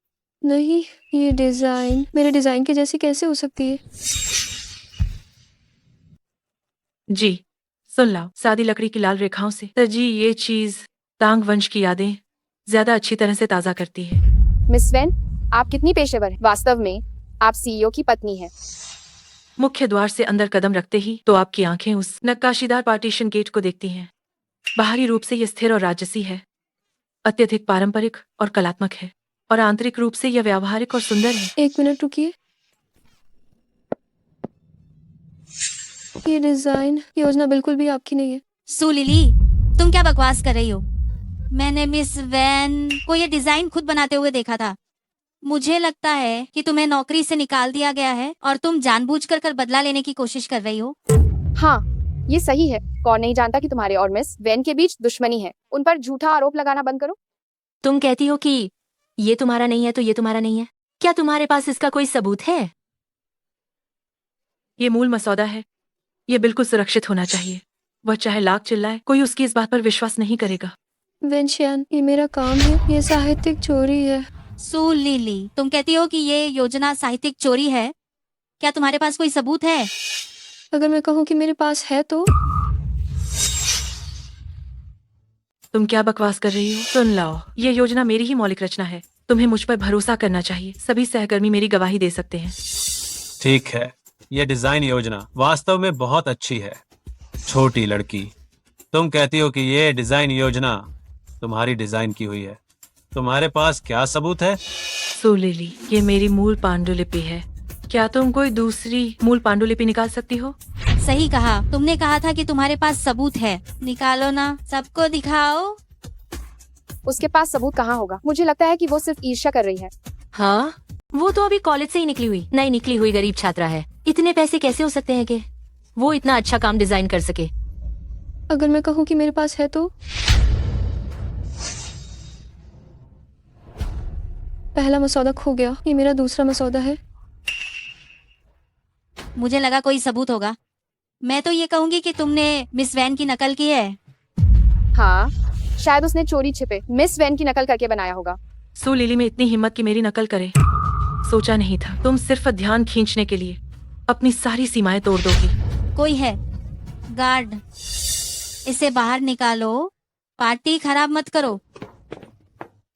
नहीं, ये डिजाइन मेरे डिजाइन के जैसी कैसे हो सकती है? जी, सुन लाओ, सादी लकड़ी की लाल रेखाओं से सजी ये चीज तांग वंश की यादें ज्यादा अच्छी तरह से ताजा करती है। मिस वैन, आप कितनी पेशेवर हैं? वास्तव में आप सीईओ की पत्नी हैं। मुख्य द्वार से अंदर कदम रखते ही तो आपकी आंखें उस नक्काशीदार पार्टीशन गेट को देखती हैं। बाहरी रूप से यह स्थिर और राजसी है, अत्यधिक पारंपरिक और कलात्मक है, और आंतरिक रूप से यह व्यावहारिक और सुंदर है। एक मिनट रुकिए। ये डिजाइन योजना बिल्कुल भी आपकी नहीं है। सू लिली, तुम क्या बकवास कर रही हो? मैंने मिस वैन को ये डिजाइन खुद बनाते हुए देखा था। मुझे लगता है कि तुम्हें नौकरी से निकाल दिया गया है और तुम जानबूझकर बदला लेने की कोशिश कर रही हो। हाँ, ये सही है। कौन नहीं जानता कि तुम्हारे और मिस वैन के बीच दुश्मनी है। उन पर झूठा आरोप लगाना बंद करो। तुम कहती हो कि ये तुम्हारा नहीं है तो ये तुम्हारा नहीं है। क्या तुम्हारे पास इसका कोई सबूत है? ये मूल मसौदा है, ये बिल्कुल सुरक्षित होना चाहिए। वह चाहे लाख चिल्लाए, कोई उसकी इस बात पर विश्वास नहीं करेगा। वेंशियान, ये मेरा काम है, ये साहित्यिक चोरी है। सू लिली, तुम कहती हो कि ये योजना साहित्यिक चोरी है। क्या तुम्हारे पास कोई सबूत है? अगर मैं कहूँ कि मेरे पास है तो? तुम क्या बकवास कर रही हो? सुन लाओ, ये योजना मेरी ही मौलिक रचना है। तुम्हें मुझ पर भरोसा करना चाहिए। सभी सहकर्मी मेरी गवाही दे सकते हैं। ठीक है, यह डिजाइन योजना वास्तव में बहुत अच्छी है। छोटी लड़की, तुम कहती हो कि ये डिजाइन योजना तुम्हारी डिजाइन की हुई है। तुम्हारे पास क्या सबूत है? सो लिली, ये मेरी मूल पांडुलिपि है। क्या तुम कोई दूसरी मूल पांडुलिपि निकाल सकती हो? सही कहा, तुमने कहा था कि तुम्हारे पास सबूत है। निकालो ना, सबको दिखाओ। उसके पास सबूत कहाँ होगा? मुझे लगता है कि वो सिर्फ ईर्ष्या कर रही है। हाँ, वो तो अभी कॉलेज से ही निकली हुई नई निकली हुई गरीब छात्रा है। इतने पैसे कैसे हो सकते हैं कि वो इतना अच्छा काम डिजाइन कर सके? अगर मैं कहूँ कि मेरे पास है तो? पहला मसौदा खो गया, ये मेरा दूसरा मसौदा है। मुझे लगा कोई सबूत होगा। मैं तो ये कहूंगी कि तुमने मिस वैन की नकल की है। हाँ, शायद उसने चोरी छिपे मिस वैन की नकल करके बनाया होगा। सो लिली में इतनी हिम्मत कि मेरी नकल करे, सोचा नहीं था। तुम सिर्फ ध्यान खींचने के लिए अपनी सारी सीमाएं तोड़ दोगी। कोई है? गार्ड, इसे बाहर निकालो। पार्टी खराब मत करो।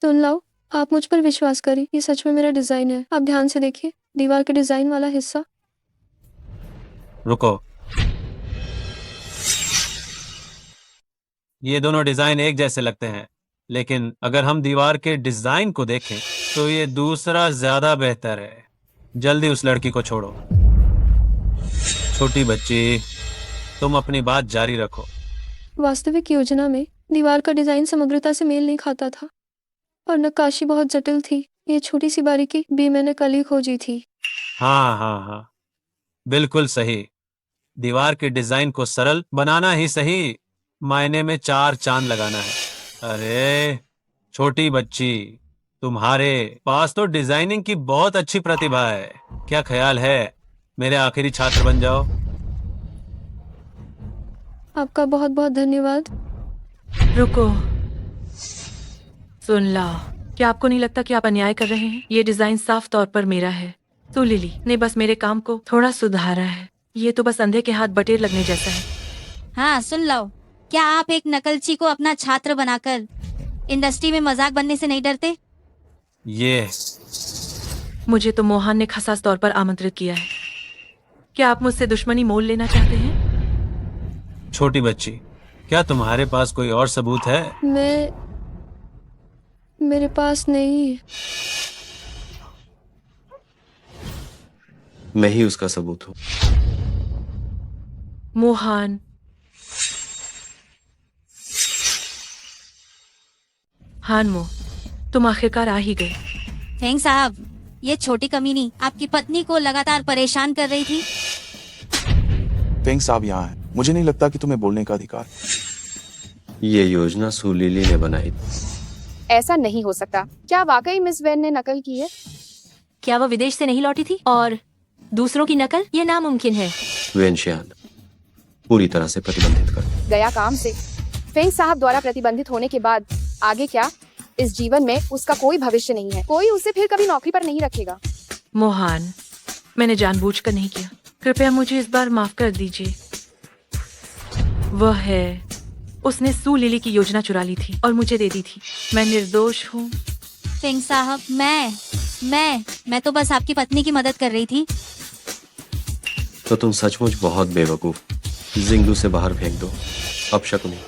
सुन लाओ, आप मुझ पर विश्वास करें, ये सच में मेरा डिजाइन है। आप ध्यान से देखिए, दीवार के डिजाइन वाला हिस्सा। रुको, ये दोनों डिजाइन एक जैसे लगते हैं, लेकिन अगर हम दीवार के डिजाइन को देखें तो ये दूसरा ज्यादा बेहतर है। जल्दी उस लड़की को छोड़ो। छोटी बच्ची, तुम अपनी बात जारी रखो। वास्तविक योजना में दीवार का डिजाइन समग्रता से मेल नहीं खाता था और नक्काशी बहुत जटिल थी। ये छोटी सी बारीकी भी मैंने कल ही खोजी थी। हाँ हाँ हाँ, बिल्कुल सही। दीवार के डिजाइन को सरल बनाना ही सही मायने में 4 चांद लगाना है। अरे छोटी बच्ची, तुम्हारे पास तो डिजाइनिंग की बहुत अच्छी प्रतिभा है। क्या ख्याल है मेरे आखिरी छात्र बन जाओ? आपका बहुत बहुत धन्यवाद। रुको, सुन लाओ, क्या आपको नहीं लगता कि आप अन्याय कर रहे हैं? ये डिजाइन साफ तौर पर मेरा है। तो लिली ने बस मेरे काम को थोड़ा सुधारा है। ये तो बस अंधे के हाथ बटेर लगने जैसा है। हाँ, सुन लो, क्या आप एक नकलची को अपना छात्र बनाकर इंडस्ट्री में मजाक बनने से नहीं डरते? ये मुझे तो मोहन ने खास तौर पर आमंत्रित किया है। क्या आप मुझसे दुश्मनी मोल लेना चाहते हैं? छोटी बच्ची, क्या तुम्हारे पास कोई और सबूत है? मेरे पास नहीं है। मैं ही उसका सबूत हूँ। मोहन, हानमो, तुम आखिरकार आ ही गए। फेंग साहब, ये छोटी कमीनी आपकी पत्नी को लगातार परेशान कर रही थी। फेंग साहब यहाँ है। मुझे नहीं लगता कि तुम्हें बोलने का अधिकार है। ये योजना सुलीली ने बनाई थी। ऐसा नहीं हो सकता। क्या वाकई मिस वेन ने नकल की है? क्या वो विदेश से नहीं लौटी थी और दूसरों की नकल? ये नामुमकिन है। वेनशियान पूरी तरह से प्रतिबंधित कर। गया काम से। फेंग साहब द्वारा प्रतिबंधित होने के बाद आगे क्या? इस जीवन में उसका कोई भविष्य नहीं है। कोई उसे फिर कभी नौकरी पर नहीं रखेगा। मोहन, मैंने जानबूझकर नहीं किया। कृपया मुझे इस बार माफ कर दीजिए। वह है, उसने सू लिली की योजना चुरा ली थी और मुझे दे दी थी। मैं निर्दोष हूँ। फेंग साहब, मैं तो बस आपकी पत्नी की मदद कर रही थी। तो तुम सचमुच बहुत बेवकूफ। जिंगलू से बाहर फेंक दो। अब शक नहीं।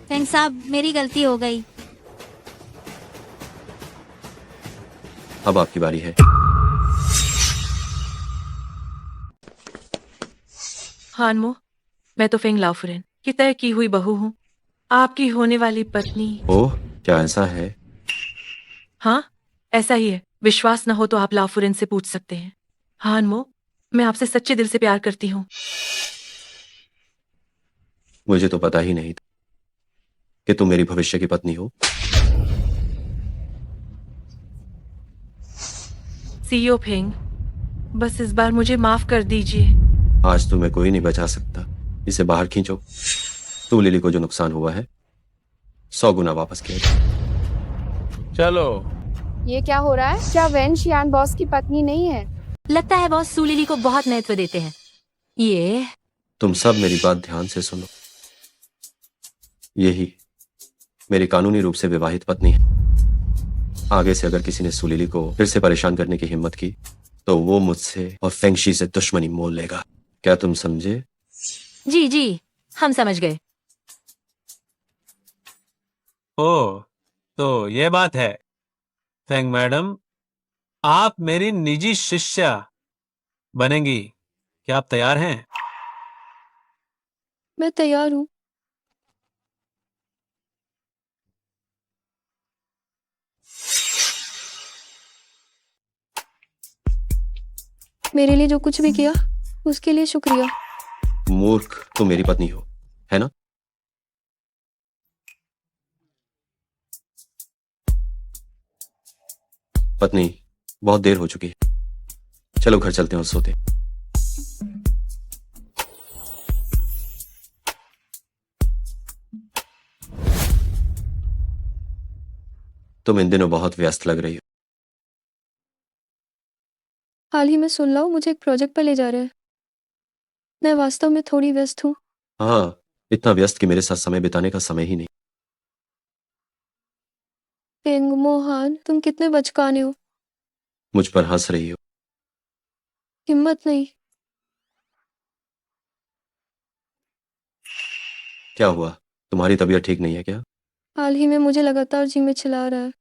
फेंग साहब, मेरी गलती हो गई। अब आपकी बारी है। हानमो, मैं तो फेंग लाओफुरेन की तय की हुई बहू हूँ, आपकी होने वाली पत्नी। ओह, क्या ऐसा है? हाँ, ऐसा ही है। विश्वास न हो तो आप लाओफुरेन से पूछ सकते हैं। हानमो, मैं आपसे सच्चे दिल से प्यार करती हूँ। मुझे तो पता ही नहीं था कि तुम मेरी भविष्य की पत्नी हो। सीईओ फेंग, बस इस बार मुझे माफ कर दीजिए। आज तुम्हें कोई नहीं बचा सकता। इसे बाहर खींचो। तू लिली को जो नुकसान हुआ है 100 गुना वापस किया जाए। चलो। ये क्या हो रहा है? क्या वेन शियान बॉस की पत्नी नहीं है? लगता है बॉस सू लिली को बहुत महत्व देते हैं। ये तुम सब मेरी बात ध्यान से सुनो। यही मेरी कानूनी रूप से विवाहित पत्नी है। आगे से अगर किसी ने सुलीली को फिर से परेशान करने की हिम्मत की तो वो मुझसे और फेंगशी से दुश्मनी मोल लेगा। क्या तुम समझे? जी जी, हम समझ गए। ओह, तो ये बात है। फेंग मैडम, आप मेरी निजी शिष्या बनेंगी। क्या आप तैयार हैं? मैं तैयार हूँ। मेरे लिए जो कुछ भी किया उसके लिए शुक्रिया। मूर्ख, तुम मेरी पत्नी हो, है ना? पत्नी, बहुत देर हो चुकी है। चलो घर चलते हैं और सोते। तुम इन दिनों बहुत व्यस्त लग रही हो। हाल ही में सुन लो, मुझे एक प्रोजेक्ट पर ले जा रहे हैं। मैं वास्तव में थोड़ी व्यस्त हूँ। हाँ, इतना व्यस्त कि मेरे साथ समय बिताने का समय ही नहीं। फेंग मोहन, तुम कितने बचकाने हो। मुझ पर हंस रही हो। हिम्मत नहीं। क्या हुआ? तुम्हारी तबीयत ठीक नहीं है क्या? हाल ही में मुझे लगातार जी में चिल्ला रहा है।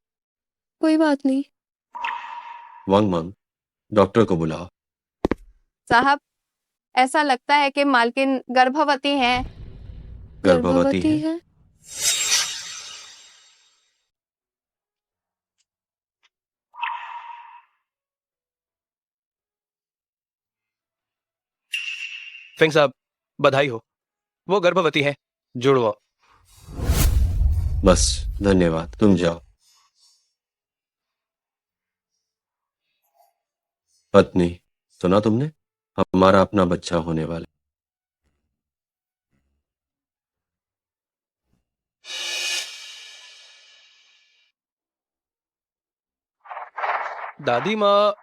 कोई बात नहीं। वांग मंग, डॉक्टर को बुलाओ। साहब, ऐसा लगता है कि मालकिन गर्भवती हैं। गर्भवती है? फेंग साहब, बधाई हो। वो गर्भवती है, जुड़वा। बस, धन्यवाद। तुम जाओ। पत्नी, सुना तुमने? हमारा अपना बच्चा होने वाला। दादी माँ,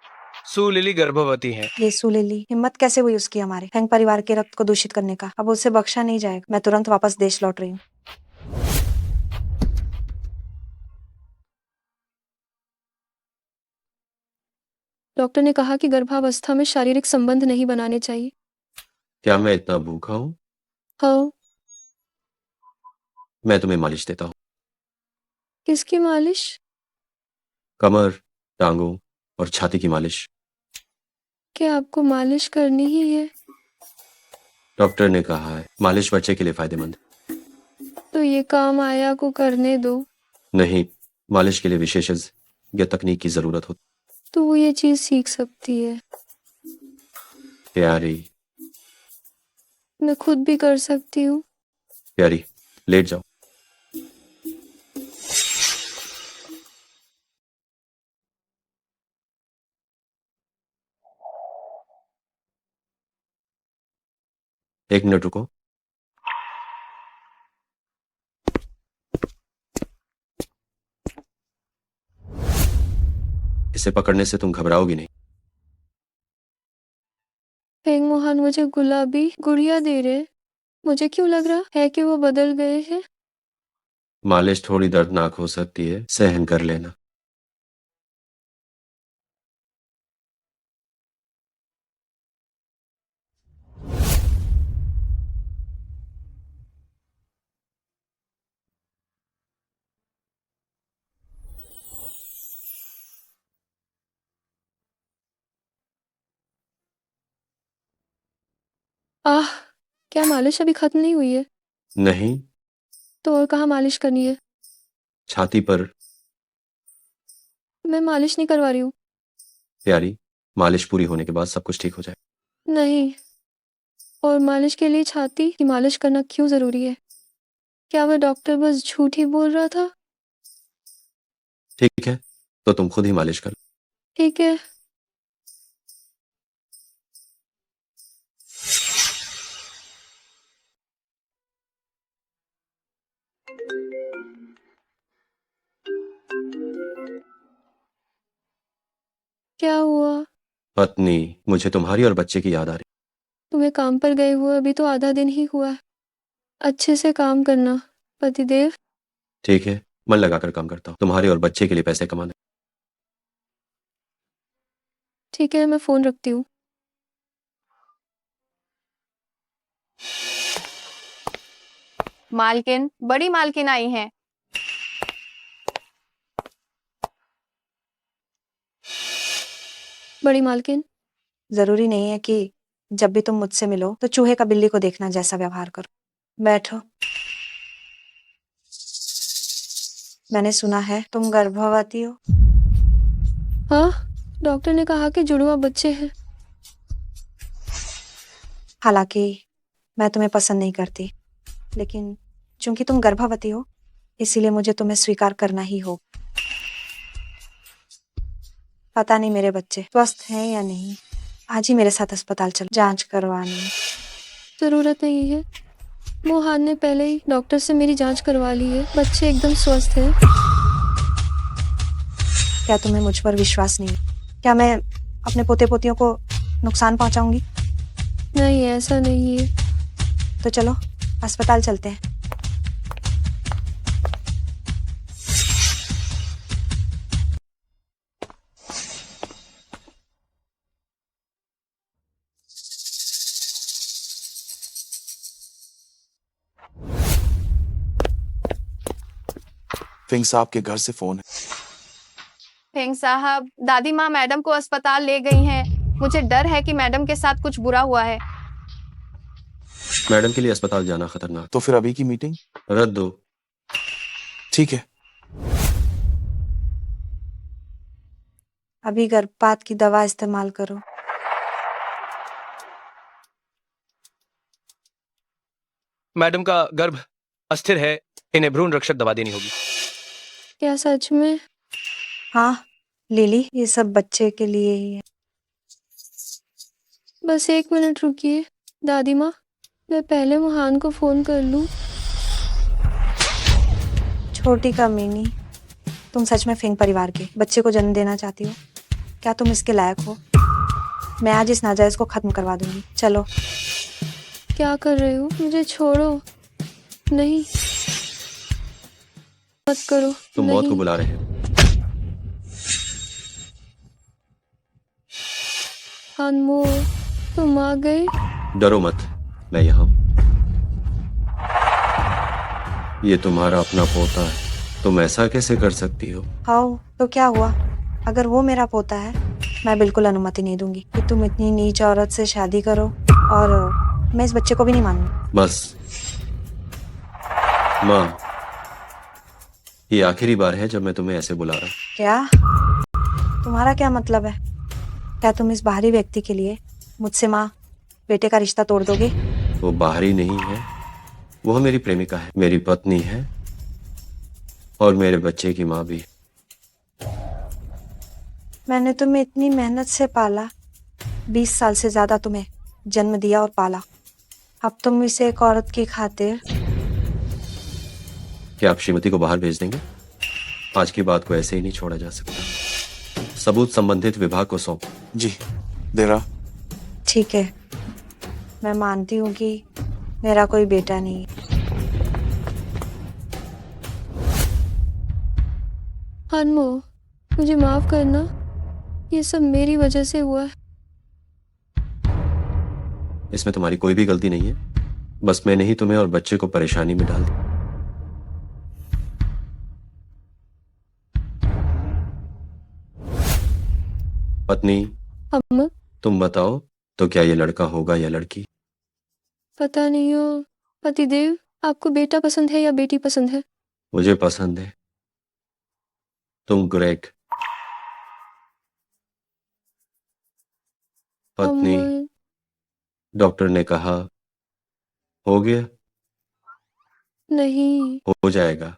सू लिली गर्भवती है। ये सुलीली, हिम्मत कैसे हुई उसकी हमारे फेंग परिवार के रक्त को दूषित करने का? अब उसे बख्शा नहीं जाएगा। मैं तुरंत वापस देश लौट रही हूँ। डॉक्टर ने कहा कि गर्भावस्था में शारीरिक संबंध नहीं बनाने चाहिए। क्या मैं इतना भूखा हूँ? हाँ। मैं तुम्हें मालिश देता हूँ। किसकी मालिश? कमर, टांगों और छाती की मालिश। क्या आपको मालिश करनी ही है? डॉक्टर ने कहा है मालिश बच्चे के लिए फायदेमंद। तो ये काम आया को करने दो। नहीं, मालिश के लिए विशेषज्ञ तकनीक की जरूरत होती। तो वो ये चीज सीख सकती है। प्यारी, मैं खुद भी कर सकती हूँ। प्यारी, लेट जाओ। एक मिनट रुको। इसे पकड़ने से तुम घबराओगी नहीं। फेंग मोहन मुझे गुलाबी गुड़िया दे रहे। मुझे क्यों लग रहा है कि वो बदल गए हैं। मालिश थोड़ी दर्दनाक हो सकती है, सहन कर लेना। आह, क्या मालिश अभी खत्म नहीं हुई है? नहीं, तो और कहाँ मालिश करनी है? छाती पर। मैं मालिश नहीं करवा रही हूँ। प्यारी, मालिश पूरी होने के बाद सब कुछ ठीक हो जाए। नहीं, और मालिश के लिए छाती की मालिश करना क्यों जरूरी है? क्या वह डॉक्टर बस झूठ ही बोल रहा था? ठीक है, तो तुम खुद ही मालिश कर लो। ठीक है। क्या हुआ? पत्नी, मुझे तुम्हारी और बच्चे की याद आ रही। तुम्हें काम पर गए हुए अभी तो आधा दिन ही हुआ है। अच्छे से काम करना पतिदेव। ठीक है, मन लगाकर काम करता हूँ, तुम्हारे और बच्चे के लिए पैसे कमाने। ठीक है, मैं फोन रखती हूँ। मालकिन, बड़ी मालकिन आई हैं। बड़ी मालकिन, जरूरी नहीं है कि जब भी तुम मुझसे मिलो तो चूहे का बिल्ली को देखना जैसा व्यवहार करो। बैठो। मैंने सुना है तुम गर्भवती हो। हाँ, डॉक्टर ने कहा कि जुड़वा बच्चे हैं। हालांकि मैं तुम्हें पसंद नहीं करती, लेकिन चूंकि तुम गर्भवती हो इसीलिए मुझे तुम्हें स्वीकार करना ही होगा। पता नहीं मेरे बच्चे स्वस्थ हैं या नहीं। आज ही मेरे साथ अस्पताल चलो, जांच करवानी। जरूरत नहीं है, मोहन ने पहले ही डॉक्टर से मेरी जांच करवा ली है। बच्चे एकदम स्वस्थ हैं। क्या तुम्हें मुझ पर विश्वास नहीं? क्या मैं अपने पोते पोतियों को नुकसान पहुंचाऊंगी? नहीं, ऐसा नहीं है। तो चलो अस्पताल चलते हैं। फिंग साहब के घर से फोन है। फेंग साहब, दादी माँ मैडम को अस्पताल ले गई हैं। मुझे डर है कि मैडम के साथ कुछ बुरा हुआ है। मैडम के लिए अस्पताल जाना खतरनाक। तो फिर अभी की मीटिंग रद्द दो। ठीक है। अभी गर्भपात की दवा इस्तेमाल करो। मैडम का गर्भ अस्थिर है, इन्हें भ्रूण रक्षक दवा देनी होगी। क्या सच में? हाँ लिली, ये सब बच्चे के लिए ही है। बस 1 मिनट रुकिए दादी माँ, मैं पहले मोहन को फोन कर लूं। छोटी कमीनी, तुम सच में फिंग परिवार के बच्चे को जन्म देना चाहती हो? क्या तुम इसके लायक हो? मैं आज इस नाजायज को खत्म करवा दूंगी। चलो। क्या कर रहे हो? मुझे छोड़ो। नहीं, मत करो। तुम मौत नहीं। को बुला रहे हो। अनमोल, तुम आ गए। डरो मत, मैं यहाँ हूं। ये तुम्हारा अपना पोता है, तुम ऐसा कैसे कर सकती हो? हाउ, तो क्या हुआ? अगर वो मेरा पोता है, मैं बिल्कुल अनुमति नहीं दूंगी कि तुम इतनी नीच औरत से शादी करो, और मैं इस बच्चे को भी नहीं मानूंगी। बस माँ, ये आखिरी बार है जब मैं तुम्हें ऐसे बुला रहा हूँ। क्या तुम्हारा क्या मतलब है? क्या तुम इस बाहरी व्यक्ति के लिए मुझसे माँ बेटे का रिश्ता तोड़ दोगे? वो बाहरी नहीं है, वह मेरी प्रेमिका है, मेरी पत्नी है और मेरे बच्चे की माँ भी। मैंने तुम्हें इतनी मेहनत से पाला, 20 साल से ज्यादा तुम्हें जन्म दिया और पाला। अब तुम इसे एक औरत की खातिर। क्या आप श्रीमती को बाहर भेज देंगे? आज की बात को ऐसे ही नहीं छोड़ा जा सकता। सबूत संबंधित विभाग को सौंप। जी दे रहा। ठीक है, मैं मानती हूँ कि मेरा कोई बेटा नहीं है। अनमोल, मुझे माफ करना, ये सब मेरी वजह से हुआ है। इसमें तुम्हारी कोई भी गलती नहीं है, बस मैंने ही तुम्हें और बच्चे को परेशानी में डाल दिया। पत्नी, अम्मा, तुम बताओ तो क्या ये लड़का होगा या लड़की? पता नहीं हो पतिदेव, आपको बेटा पसंद है या बेटी पसंद है? मुझे पसंद है। तुम ग्रेग। पत्नी, अम्मा, डॉक्टर ने कहा हो गया, नहीं। हो जाएगा।